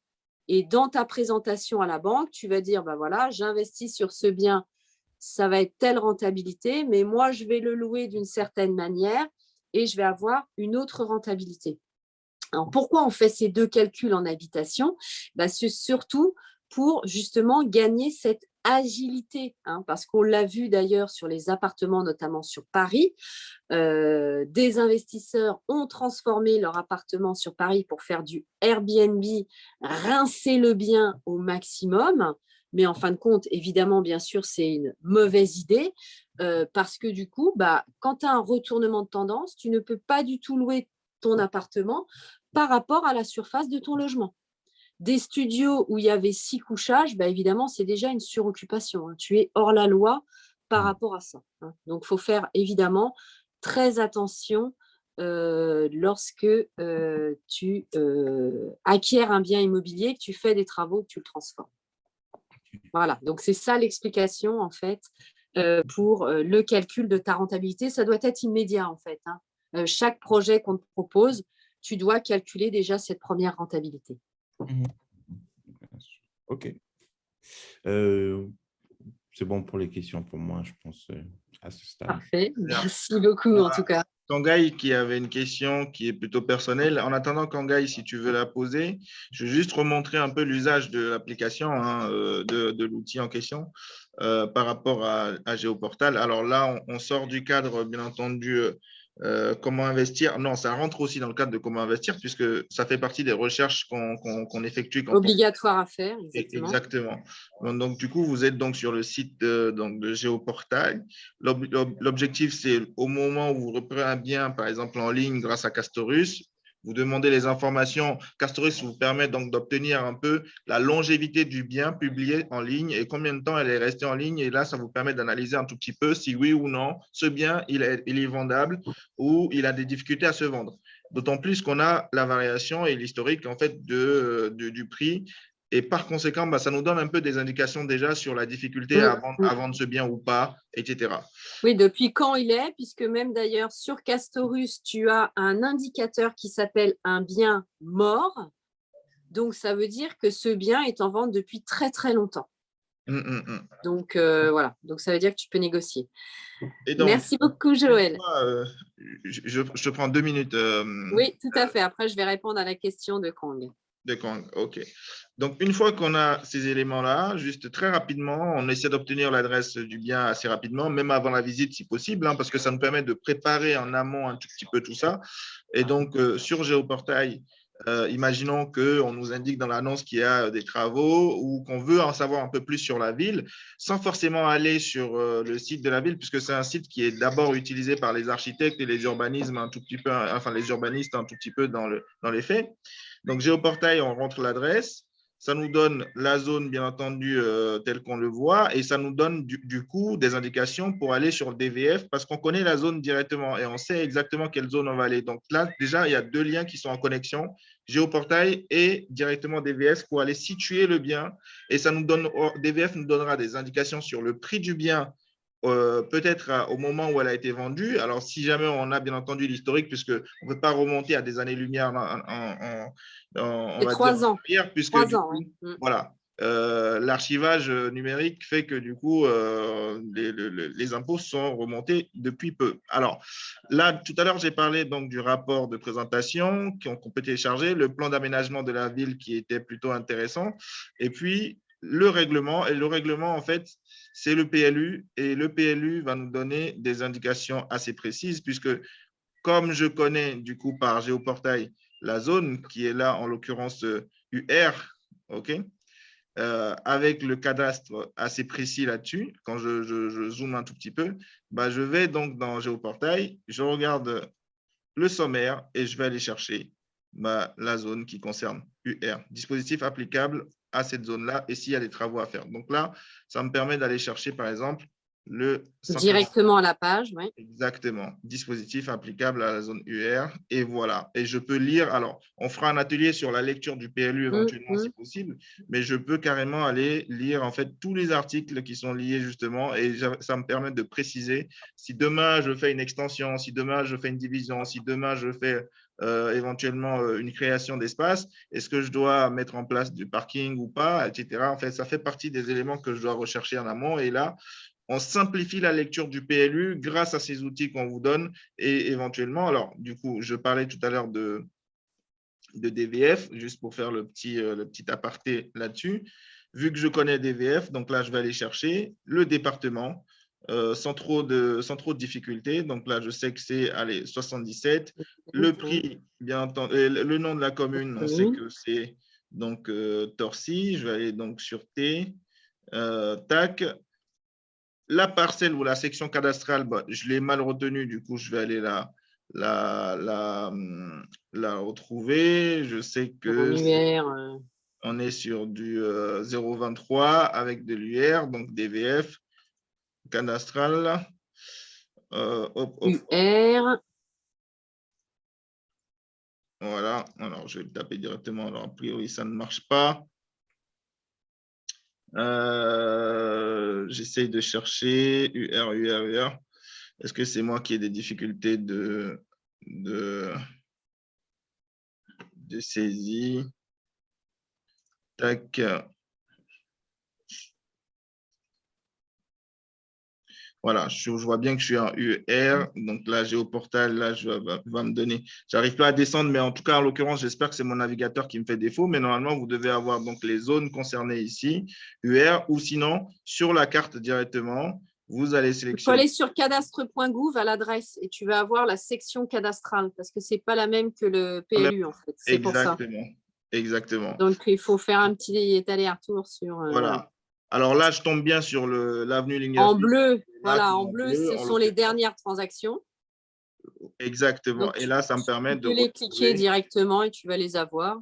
Et dans ta présentation à la banque, tu vas dire, ben voilà, j'investis sur ce bien, ça va être telle rentabilité, mais moi, je vais le louer d'une certaine manière et je vais avoir une autre rentabilité. Alors, pourquoi on fait ces deux calculs en habitation? C'est surtout pour justement gagner cette agilité, hein, parce qu'on l'a vu d'ailleurs sur les appartements, notamment sur Paris. Des investisseurs ont transformé leur appartement sur Paris pour faire du Airbnb, rincer le bien au maximum. Mais en fin de compte, évidemment, bien sûr, c'est une mauvaise idée parce que du coup, quand tu as un retournement de tendance, tu ne peux pas du tout louer ton appartement par rapport à la surface de ton logement. Des studios où il y avait 6 couchages, évidemment, c'est déjà une suroccupation. Hein. Tu es hors la loi par rapport à ça. Hein. Donc, il faut faire évidemment très attention lorsque tu acquiers un bien immobilier, que tu fais des travaux, que tu le transformes. Voilà, donc c'est ça l'explication en fait pour le calcul de ta rentabilité. Ça doit être immédiat en fait. Hein. Chaque projet qu'on te propose, tu dois calculer déjà cette première rentabilité. OK. C'est bon pour les questions pour moi, je pense, à ce stade. Parfait. Merci beaucoup en tout cas. Kangai qui avait une question qui est plutôt personnelle. En attendant, Kangai, si tu veux la poser, je vais juste remontrer un peu l'usage de l'application, hein, de l'outil en question par rapport à Géoportal. Alors là, on sort du cadre, bien entendu, Comment investir? Non, ça rentre aussi dans le cadre de comment investir, puisque ça fait partie des recherches qu'on effectue. Obligatoire à faire, exactement. Exactement. Donc, du coup, vous êtes donc sur le site de Géoportail. L'objectif, c'est au moment où vous reprenez un bien, par exemple en ligne grâce à Castorus, vous demandez les informations. Castorus vous permet donc d'obtenir un peu la longévité du bien publié en ligne et combien de temps elle est restée en ligne. Et là, ça vous permet d'analyser un tout petit peu si oui ou non, ce bien, il est vendable ou il a des difficultés à se vendre. D'autant plus qu'on a la variation et l'historique en fait du prix. Et par conséquent, bah, ça nous donne un peu des indications déjà sur la difficulté à vendre ce bien ou pas, etc. Oui, depuis quand il est, puisque même d'ailleurs sur Castorus, tu as un indicateur qui s'appelle un bien mort. Donc, ça veut dire que ce bien est en vente depuis très, très longtemps. Donc, voilà. Donc, ça veut dire que tu peux négocier. Et donc, merci beaucoup, Joël. Je te prends 2 minutes. Oui, tout à fait. Après, je vais répondre à la question de Kong. De Kong, OK. Donc, une fois qu'on a ces éléments-là, juste très rapidement, on essaie d'obtenir l'adresse du bien assez rapidement, même avant la visite si possible, parce que ça nous permet de préparer en amont un tout petit peu tout ça. Et donc, sur Géoportail, imaginons qu'on nous indique dans l'annonce qu'il y a des travaux ou qu'on veut en savoir un peu plus sur la ville, sans forcément aller sur le site de la ville, puisque c'est un site qui est d'abord utilisé par les architectes et les urbanismes un tout petit peu, enfin les urbanistes un tout petit peu dans les faits. Donc, Géoportail, on rentre l'adresse. Ça nous donne la zone, bien entendu, telle qu'on le voit, et ça nous donne du coup des indications pour aller sur le DVF parce qu'on connaît la zone directement et on sait exactement quelle zone on va aller. Donc là, déjà, il y a 2 liens qui sont en connexion, Géoportail et directement DVF pour aller situer le bien. Et ça nous donne, DVF nous donnera des indications sur le prix du bien, peut-être au moment où elle a été vendue. Alors, si jamais on a bien entendu l'historique, puisqu'on ne peut pas remonter à des années-lumière on va 3 dire, ans. puisque 3 du ans, coup, oui. voilà, l'archivage numérique fait que du coup, les impôts sont remontés depuis peu. Alors, là, tout à l'heure, j'ai parlé donc du rapport de présentation qu'on peut télécharger, le plan d'aménagement de la ville qui était plutôt intéressant, et puis le règlement. Et le règlement, en fait, c'est le PLU, et le PLU va nous donner des indications assez précises, puisque comme je connais du coup par Géoportail la zone qui est là, en l'occurrence UR, OK, avec le cadastre assez précis là-dessus, quand je zoome un tout petit peu, bah, je vais donc dans Géoportail, je regarde le sommaire et je vais aller chercher la zone qui concerne UR, dispositif applicable à cette zone-là et s'il y a des travaux à faire. Donc là, ça me permet d'aller chercher, par exemple, le 140. Directement à la page, oui. Exactement. Dispositif applicable à la zone UR. Et voilà. Et je peux lire. Alors, on fera un atelier sur la lecture du PLU éventuellement si possible, mais je peux carrément aller lire en fait tous les articles qui sont liés justement et ça me permet de préciser si demain je fais une extension, si demain je fais une division, si demain je fais éventuellement une création d'espace, est-ce que je dois mettre en place du parking ou pas, etc. En fait, ça fait partie des éléments que je dois rechercher en amont. Et là, on simplifie la lecture du PLU grâce à ces outils qu'on vous donne et éventuellement, alors du coup, je parlais tout à l'heure de DVF, juste pour faire le petit aparté là-dessus. Vu que je connais DVF, donc là, je vais aller chercher le département sans trop de difficultés. Donc là, je sais que c'est 77. Le prix, bien entendu, le nom de la commune, on sait que c'est donc Torcy. Je vais aller donc sur T. Tac. La parcelle ou la section cadastrale, je l'ai mal retenue, du coup, je vais aller la retrouver. Je sais que on est sur du 0,23 avec de l'UR, donc DVF, cadastral. UR. Voilà, alors je vais le taper directement. Alors, a priori, ça ne marche pas. J'essaye de chercher UR. Est-ce que c'est moi qui ai des difficultés de saisie? Tac. Voilà, je vois bien que je suis en UR. Donc là, Géoportail, là, va me donner. Je n'arrive pas à descendre, mais en tout cas, en l'occurrence, j'espère que c'est mon navigateur qui me fait défaut. Mais normalement, vous devez avoir donc les zones concernées ici, UR, ou sinon, sur la carte directement, vous allez Il faut sélectionner. aller sur cadastre.gouv à l'adresse et tu vas avoir la section cadastrale parce que ce n'est pas la même que le PLU en fait. C'est pour ça. Exactement. Exactement. Donc, il faut faire un petit aller-retour sur… voilà. Voilà. Alors là, je tombe bien sur l'avenue Ligny En Field. bleu, Là, voilà, qui est en bleu, ce en sont les l'occurrence. dernières transactions. Exactement. Donc, Et là, ça me permet tu de peux les cliquer retrouver. directement et tu vas les avoir.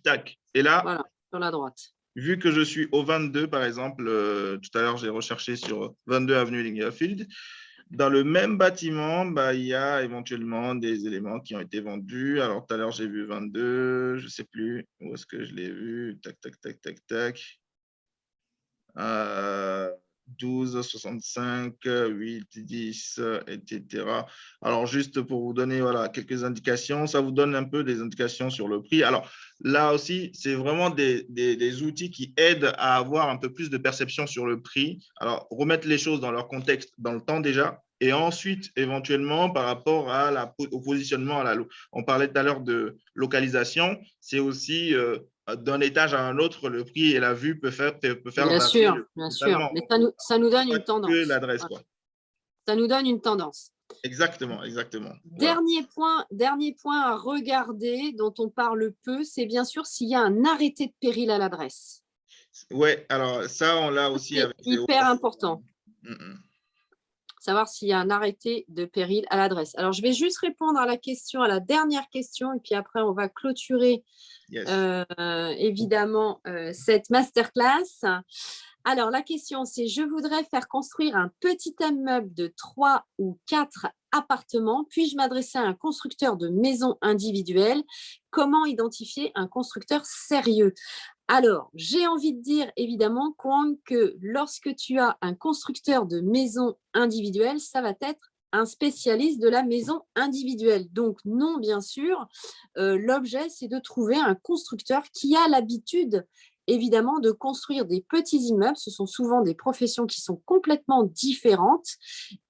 Tac. Et là, Voilà, sur la droite. vu que je suis au 22, par exemple, tout à l'heure, j'ai recherché sur 22 avenue Ligny Field. Dans le même bâtiment, il y a éventuellement des éléments qui ont été vendus. Alors, tout à l'heure, j'ai vu 22, je ne sais plus où est-ce que je l'ai vu. Tac, tac, tac, tac, tac. 12, 65, 8, 10, etc. Alors, juste pour vous donner quelques indications, ça vous donne un peu des indications sur le prix. Alors, là aussi, c'est vraiment des outils qui aident à avoir un peu plus de perception sur le prix. Alors, remettre les choses dans leur contexte, dans le temps déjà, et ensuite, éventuellement, par rapport au positionnement. On parlait tout à l'heure de localisation, c'est aussi… d'un étage à un autre, le prix et la vue peut faire Bien sûr, bien sûr. totalement. Mais ça nous donne une tendance. Que l'adresse, Voilà. quoi. Ça nous donne une tendance. Exactement, exactement. Dernier point à regarder, dont on parle peu, c'est bien sûr s'il y a un arrêté de péril à l'adresse. Oui, alors ça, on l'a aussi C'est avec hyper important. Mm-mm. Savoir s'il y a un arrêté de péril à l'adresse. Alors, je vais juste répondre à la dernière question, et puis après, on va clôturer Yes. évidemment cette masterclass. Alors, la question, c'est: je voudrais faire construire un petit immeuble de 3 ou 4 appartements. Puis-je m'adresser à un constructeur de maisons individuelles? Comment identifier un constructeur sérieux? Alors, j'ai envie de dire évidemment, Kwang, que lorsque tu as un constructeur de maisons individuelles, ça va être un spécialiste de la maison individuelle. Donc non, bien sûr, l'objet, c'est de trouver un constructeur qui a l'habitude évidemment de construire des petits immeubles. Ce sont souvent des professions qui sont complètement différentes.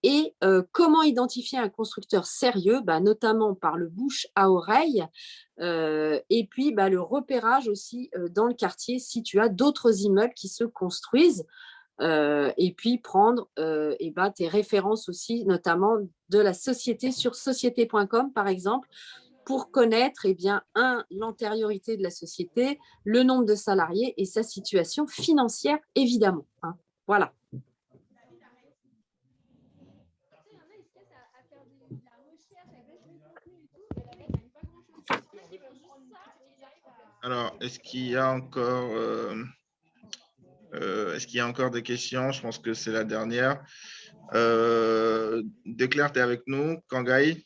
Et comment identifier un constructeur sérieux? Notamment par le bouche à oreille. Et puis, le repérage aussi dans le quartier, si tu as d'autres immeubles qui se construisent. Et puis, prendre tes références aussi, notamment de la société sur société.com, par exemple, pour connaître l'antériorité de la société, le nombre de salariés et sa situation financière, évidemment. Hein. Voilà. Alors, est-ce qu'il y a encore des questions? Je pense que c'est la dernière. Déclare, tu es avec nous. Kangai?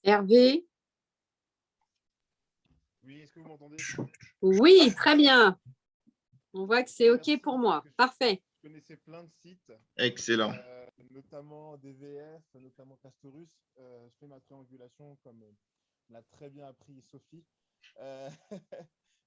Hervé? Oui, est-ce que vous m'entendez? Oui, très bien. On voit que c'est OK pour moi. Parfait. Je connaissais plein de sites. Excellent. Notamment DVF, notamment Castorus. Je fais ma triangulation comme l'a très bien appris Sophie.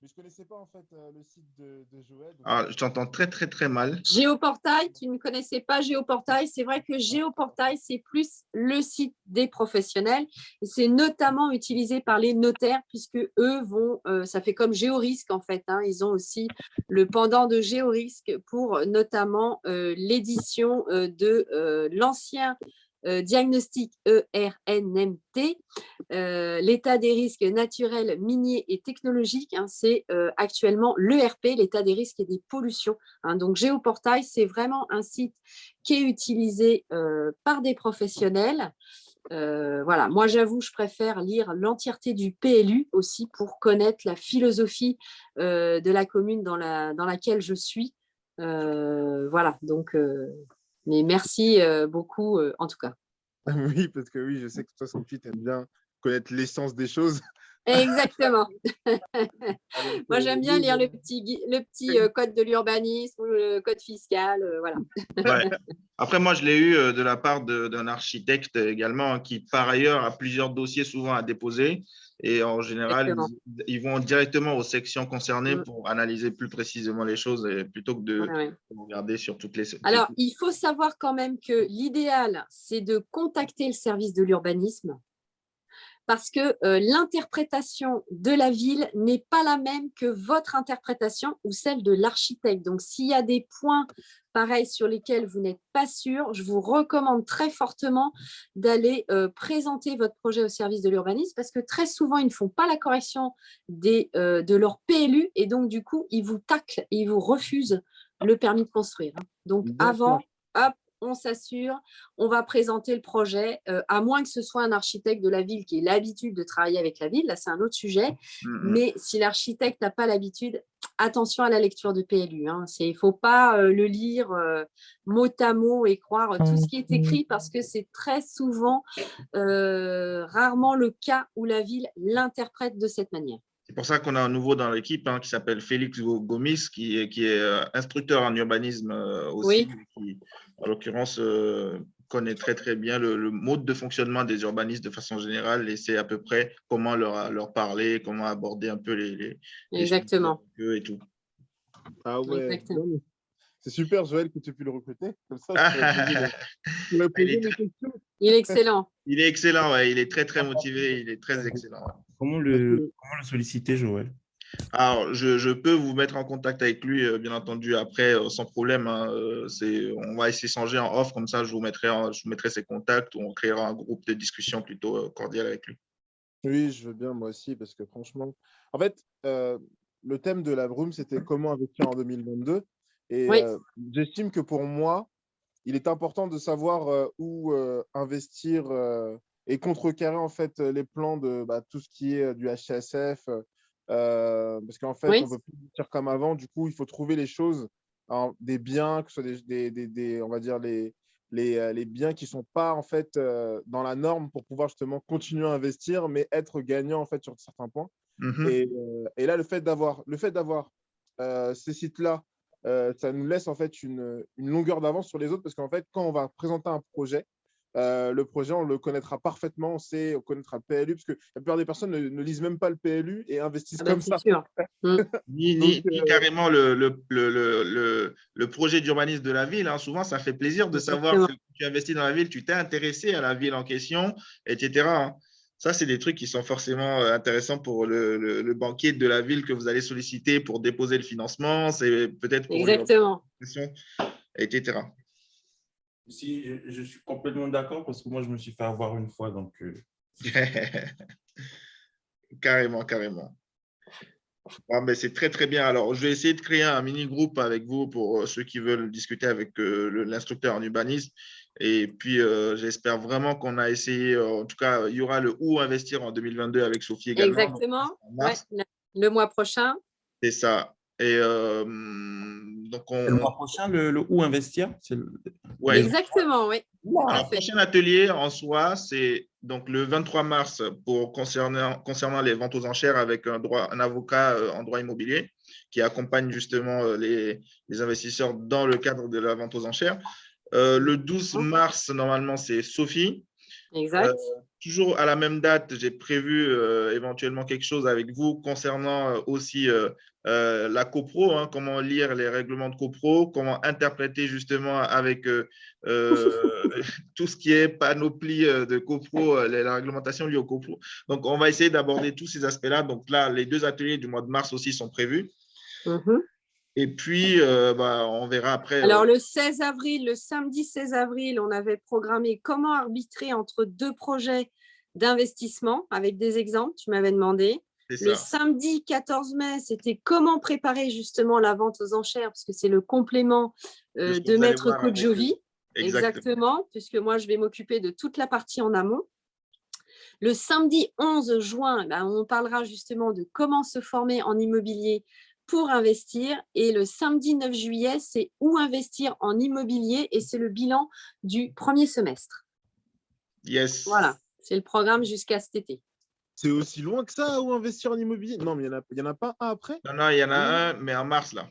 Mais je ne connaissais pas en fait le site de Joël. Alors, je t'entends très, très, très mal. Géoportail, tu ne connaissais pas Géoportail. C'est vrai que Géoportail, c'est plus le site des professionnels. Et c'est notamment utilisé par les notaires puisque eux vont, ça fait comme Géorisque en fait. Hein, ils ont aussi le pendant de Géorisque pour notamment l'édition de l'ancien diagnostic ERNMT, l'état des risques naturels, miniers et technologiques. Hein, c'est actuellement l'ERP, l'état des risques et des pollutions. Hein, donc, Géoportail, c'est vraiment un site qui est utilisé par des professionnels. Voilà. Moi, j'avoue, je préfère lire l'entièreté du PLU aussi pour connaître la philosophie de la commune dans laquelle je suis. Voilà, donc… mais merci beaucoup, en tout cas. Oui, parce que oui, je sais que toi, Sophie, tu aimes bien connaître l'essence des choses. Exactement. Moi, j'aime bien lire le petit code de l'urbanisme ou le code fiscal. Voilà. Ouais. Après, moi, je l'ai eu de la part d'un architecte également qui, par ailleurs, a plusieurs dossiers souvent à déposer. Et en général, ils vont directement aux sections concernées pour analyser plus précisément les choses plutôt que de regarder sur toutes les… Alors, il faut savoir quand même que l'idéal, c'est de contacter le service de l'urbanisme parce que l'interprétation de la ville n'est pas la même que votre interprétation ou celle de l'architecte. Donc, s'il y a des points pareils sur lesquels vous n'êtes pas sûr, je vous recommande très fortement d'aller présenter votre projet au service de l'urbanisme parce que très souvent, ils ne font pas la correction de leur PLU et donc, du coup, ils vous taclent et ils vous refusent le permis de construire. Donc, avant, hop, on s'assure, on va présenter le projet, à moins que ce soit un architecte de la ville qui ait l'habitude de travailler avec la ville, là c'est un autre sujet, mais si l'architecte n'a pas l'habitude, attention à la lecture de PLU. Il ne faut pas le lire mot à mot et croire tout ce qui est écrit parce que c'est très souvent, rarement le cas où la ville l'interprète de cette manière. C'est pour ça qu'on a un nouveau dans l'équipe qui s'appelle Félix Gomis, qui est instructeur en urbanisme aussi, qui, en l'occurrence, connaît très, très bien le mode de fonctionnement des urbanistes de façon générale et sait à peu près comment leur parler, comment aborder un peu les Exactement. choses et tout. Ah ouais, Exactement. c'est super, Joël, que tu aies pu le recruter. Comme ça, je pourrais poser mes questions. Il est excellent. Il est excellent, ouais. Il est très, très motivé. Il est très excellent. Comment le solliciter, Joël? Alors, je peux vous mettre en contact avec lui, bien entendu, après, sans problème. On va s'échanger en off, comme ça, je vous mettrai ses contacts ou on créera un groupe de discussion plutôt cordial avec lui. Oui, je veux bien, moi aussi, parce que franchement, en fait, le thème de la Broom, c'était comment investir en 2022. Et j'estime que pour moi, il est important de savoir où investir et contrecarrer en fait les plans de tout ce qui est du HCSF. Parce qu'en fait, on ne peut plus investir comme avant. Du coup, il faut trouver les choses, des biens, que ce soit on va dire les biens qui ne sont pas en fait dans la norme pour pouvoir justement continuer à investir, mais être gagnant en fait sur certains points. Et là, le fait d'avoir ces sites-là, ça nous laisse en fait une longueur d'avance sur les autres parce qu'en fait, quand on va présenter un projet, le projet, on le connaîtra parfaitement, on connaîtra le PLU parce que la plupart des personnes ne lisent même pas le PLU et investissent comme ça. Sûr. Ni carrément le projet d'urbanisme de la ville. Souvent, ça fait plaisir de savoir que tu investis dans la ville, tu t'es intéressé à la ville en question, etc. Ça, c'est des trucs qui sont forcément intéressants pour le banquier de la ville que vous allez solliciter pour déposer le financement. C'est peut-être pour etc. Si, je suis complètement d'accord parce que moi, je me suis fait avoir une fois. Donc, Carrément. Mais c'est très, très bien. Alors, je vais essayer de créer un mini-groupe avec vous pour ceux qui veulent discuter avec l'instructeur en urbanisme. Et puis, j'espère vraiment qu'on a essayé. En tout cas, il y aura le Où investir en 2022 avec Sophie également. Exactement. Le mois prochain. C'est ça. Et donc, le mois prochain, le Où investir. Exactement, oui. Alors, le prochain atelier en soi, c'est donc le 23 mars concernant les ventes aux enchères avec un avocat en droit immobilier qui accompagne justement les investisseurs dans le cadre de la vente aux enchères. Le 12 mars, normalement, c'est Sophie. Exact. Toujours à la même date, j'ai prévu éventuellement quelque chose avec vous concernant aussi la copro, comment lire les règlements de copro, comment interpréter justement avec tout ce qui est panoplie de copro, la réglementation liée au copro. Donc, on va essayer d'aborder tous ces aspects-là. Donc là, les 2 ateliers du mois de mars aussi sont prévus. Et puis, on verra après. Alors, le 16 avril, le samedi 16 avril, on avait programmé comment arbitrer entre 2 projets d'investissement avec des exemples, tu m'avais demandé. Le samedi 14 mai, c'était comment préparer justement la vente aux enchères, parce que c'est le complément de Maître Kodjovi. Exactement, puisque moi, je vais m'occuper de toute la partie en amont. Le samedi 11 juin, on parlera justement de comment se former en immobilier pour investir. Et le samedi 9 juillet, c'est où investir en immobilier et c'est le bilan du premier semestre. Yes. Voilà, c'est le programme jusqu'à cet été. C'est aussi loin que ça où investir en immobilier? Non, mais il y en a pas un après? Non, il y en a un, mais en mars, là.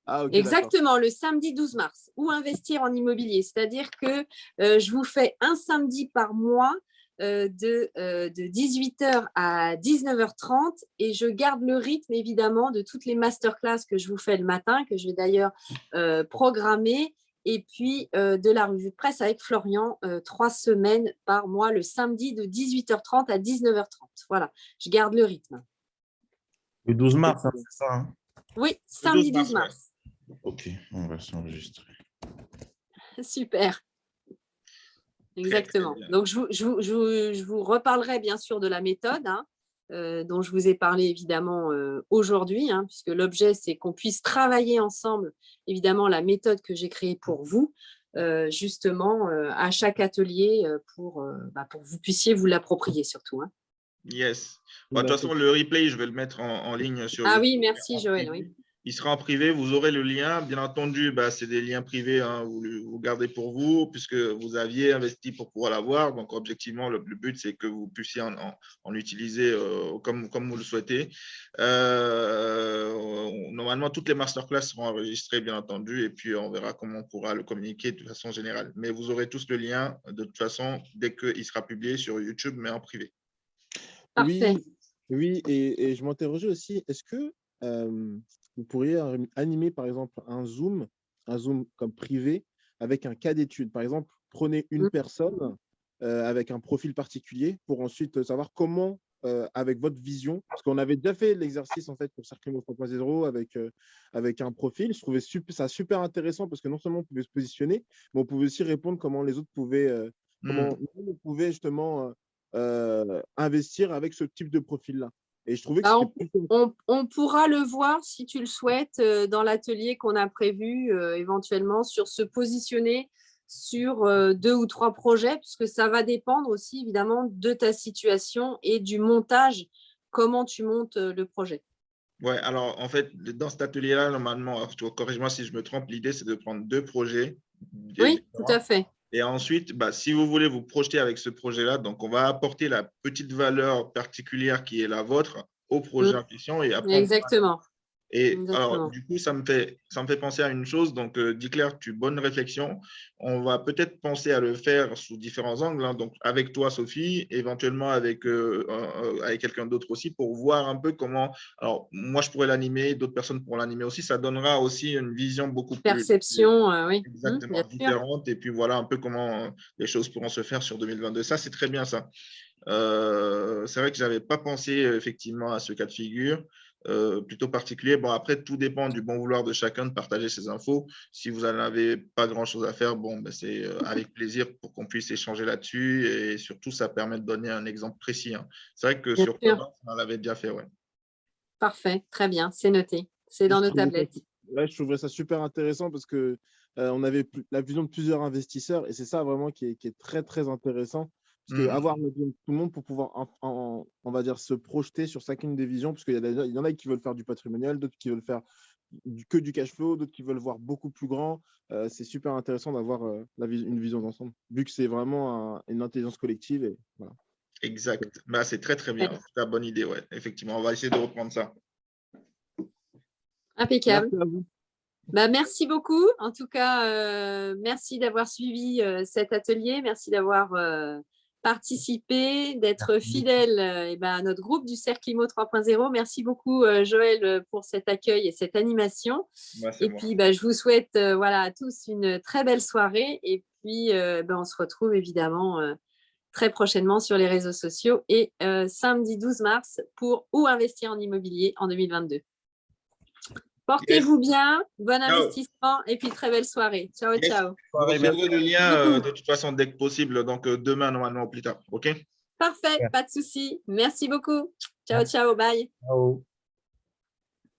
Ah, okay, exactement, le samedi 12 mars, où investir en immobilier. C'est-à-dire que je vous fais un samedi par mois de 18h à 19h30 et je garde le rythme évidemment de toutes les masterclass que je vous fais le matin, que je vais d'ailleurs programmer Et puis, de la revue de presse avec Florian, 3 semaines par mois, le samedi de 18h30 à 19h30. Voilà, je garde le rythme. Le 12 mars, hein, c'est ça, hein? Oui, samedi 12 ouais. mars. Ok, on va s'enregistrer. Super. Exactement. bien. Donc, je vous reparlerai bien sûr de la méthode, hein, dont je vous ai parlé évidemment aujourd'hui, hein, puisque l'objet, c'est qu'on puisse travailler ensemble, évidemment, la méthode que j'ai créée pour vous, justement, à chaque atelier pour que vous puissiez vous l'approprier surtout. Hein. Yes. Bon, de toute façon, le replay, je vais le mettre en ligne sur Ah YouTube. oui, merci En Joël. privé. Oui. Il sera en privé, vous aurez le lien. Bien entendu, c'est des liens privés, hein, vous gardez pour vous, puisque vous aviez investi pour pouvoir l'avoir. Donc, objectivement, le but, c'est que vous puissiez en utiliser comme vous le souhaitez. Normalement, toutes les masterclass seront enregistrées, bien entendu, et puis on verra comment on pourra le communiquer de façon générale. Mais vous aurez tous le lien, de toute façon, dès qu'il sera publié sur YouTube, mais en privé. Parfait. Oui, et je m'interrogeais aussi, est-ce que vous pourriez animer, par exemple, un Zoom comme privé avec un cas d'étude? Par exemple, prenez une personne avec un profil particulier pour ensuite savoir comment, avec votre vision, parce qu'on avait déjà fait l'exercice en fait pour Cercle Imo 3.0 avec un profil. Je trouvais ça super intéressant parce que non seulement on pouvait se positionner, mais on pouvait aussi répondre comment les autres pouvaient, comment nous, on pouvait justement investir avec ce type de profil-là. Et je trouvais que c'était plutôt... on pourra le voir, si tu le souhaites, dans l'atelier qu'on a prévu, éventuellement, sur se positionner sur 2 ou 3 projets, puisque ça va dépendre aussi, évidemment, de ta situation et du montage, comment tu montes le projet. Ouais, alors en fait, dans cet atelier-là, normalement, corrige-moi si je me trompe, l'idée, c'est de prendre 2 projets. Oui, tout à fait. Et ensuite, si vous voulez vous projeter avec ce projet-là, donc on va apporter la petite valeur particulière qui est la vôtre au projet en question. Et après, Exactement. et alors, du coup, ça me fait penser à une chose. Donc, Claire, bonne réflexion. On va peut-être penser à le faire sous différents angles. Hein. Donc, avec toi, Sophie, éventuellement avec quelqu'un d'autre aussi pour voir un peu comment. Alors, moi, je pourrais l'animer, d'autres personnes pourront l'animer aussi. Ça donnera aussi une vision beaucoup plus. Perception, oui. Exactement différente. Et puis, voilà un peu comment les choses pourront se faire sur 2022. Ça, c'est très bien, ça. C'est vrai que je n'avais pas pensé effectivement à ce cas de figure. Plutôt particulier. Bon, après, tout dépend du bon vouloir de chacun de partager ses infos. Si vous n'en avez pas grand-chose à faire, c'est avec plaisir pour qu'on puisse échanger là-dessus. Et surtout, ça permet de donner un exemple précis. Hein. C'est vrai que sur Clubhouse, on l'avait déjà fait. Ouais. Parfait, très bien, c'est noté. C'est dans nos tablettes. Je trouverais ça super intéressant parce que on avait la vision de plusieurs investisseurs et c'est ça vraiment qui est très, très intéressant. Parce qu'avoir la vision de tout le monde pour pouvoir, on va dire, se projeter sur chacune des visions, parce qu'il y en a qui veulent faire du patrimonial, d'autres qui veulent faire que du cash flow, d'autres qui veulent voir beaucoup plus grand. C'est super intéressant d'avoir une vision d'ensemble, vu que c'est vraiment une intelligence collective. Et, voilà. Exact. C'est très, très bien. C'est une bonne idée. Ouais. Effectivement, on va essayer de reprendre ça. Impeccable. Merci à vous. Merci beaucoup. En tout cas, merci d'avoir suivi cet atelier. Merci d'avoir participé, d'être fidèle à notre groupe du Cercle Imo 3.0. Merci beaucoup, Joël, pour cet accueil et cette animation. Et puis, je vous souhaite à tous une très belle soirée. Et puis, on se retrouve évidemment très prochainement sur les réseaux sociaux et samedi 12 mars pour Où investir en immobilier en 2022. Portez-vous bien, bon investissement et puis très belle soirée. Ciao, ciao. Vous recevrez le lien de toute façon dès que possible, donc demain normalement ou plus tard. OK? Parfait, pas de souci. Merci beaucoup. Ciao, ciao, bye. Ciao.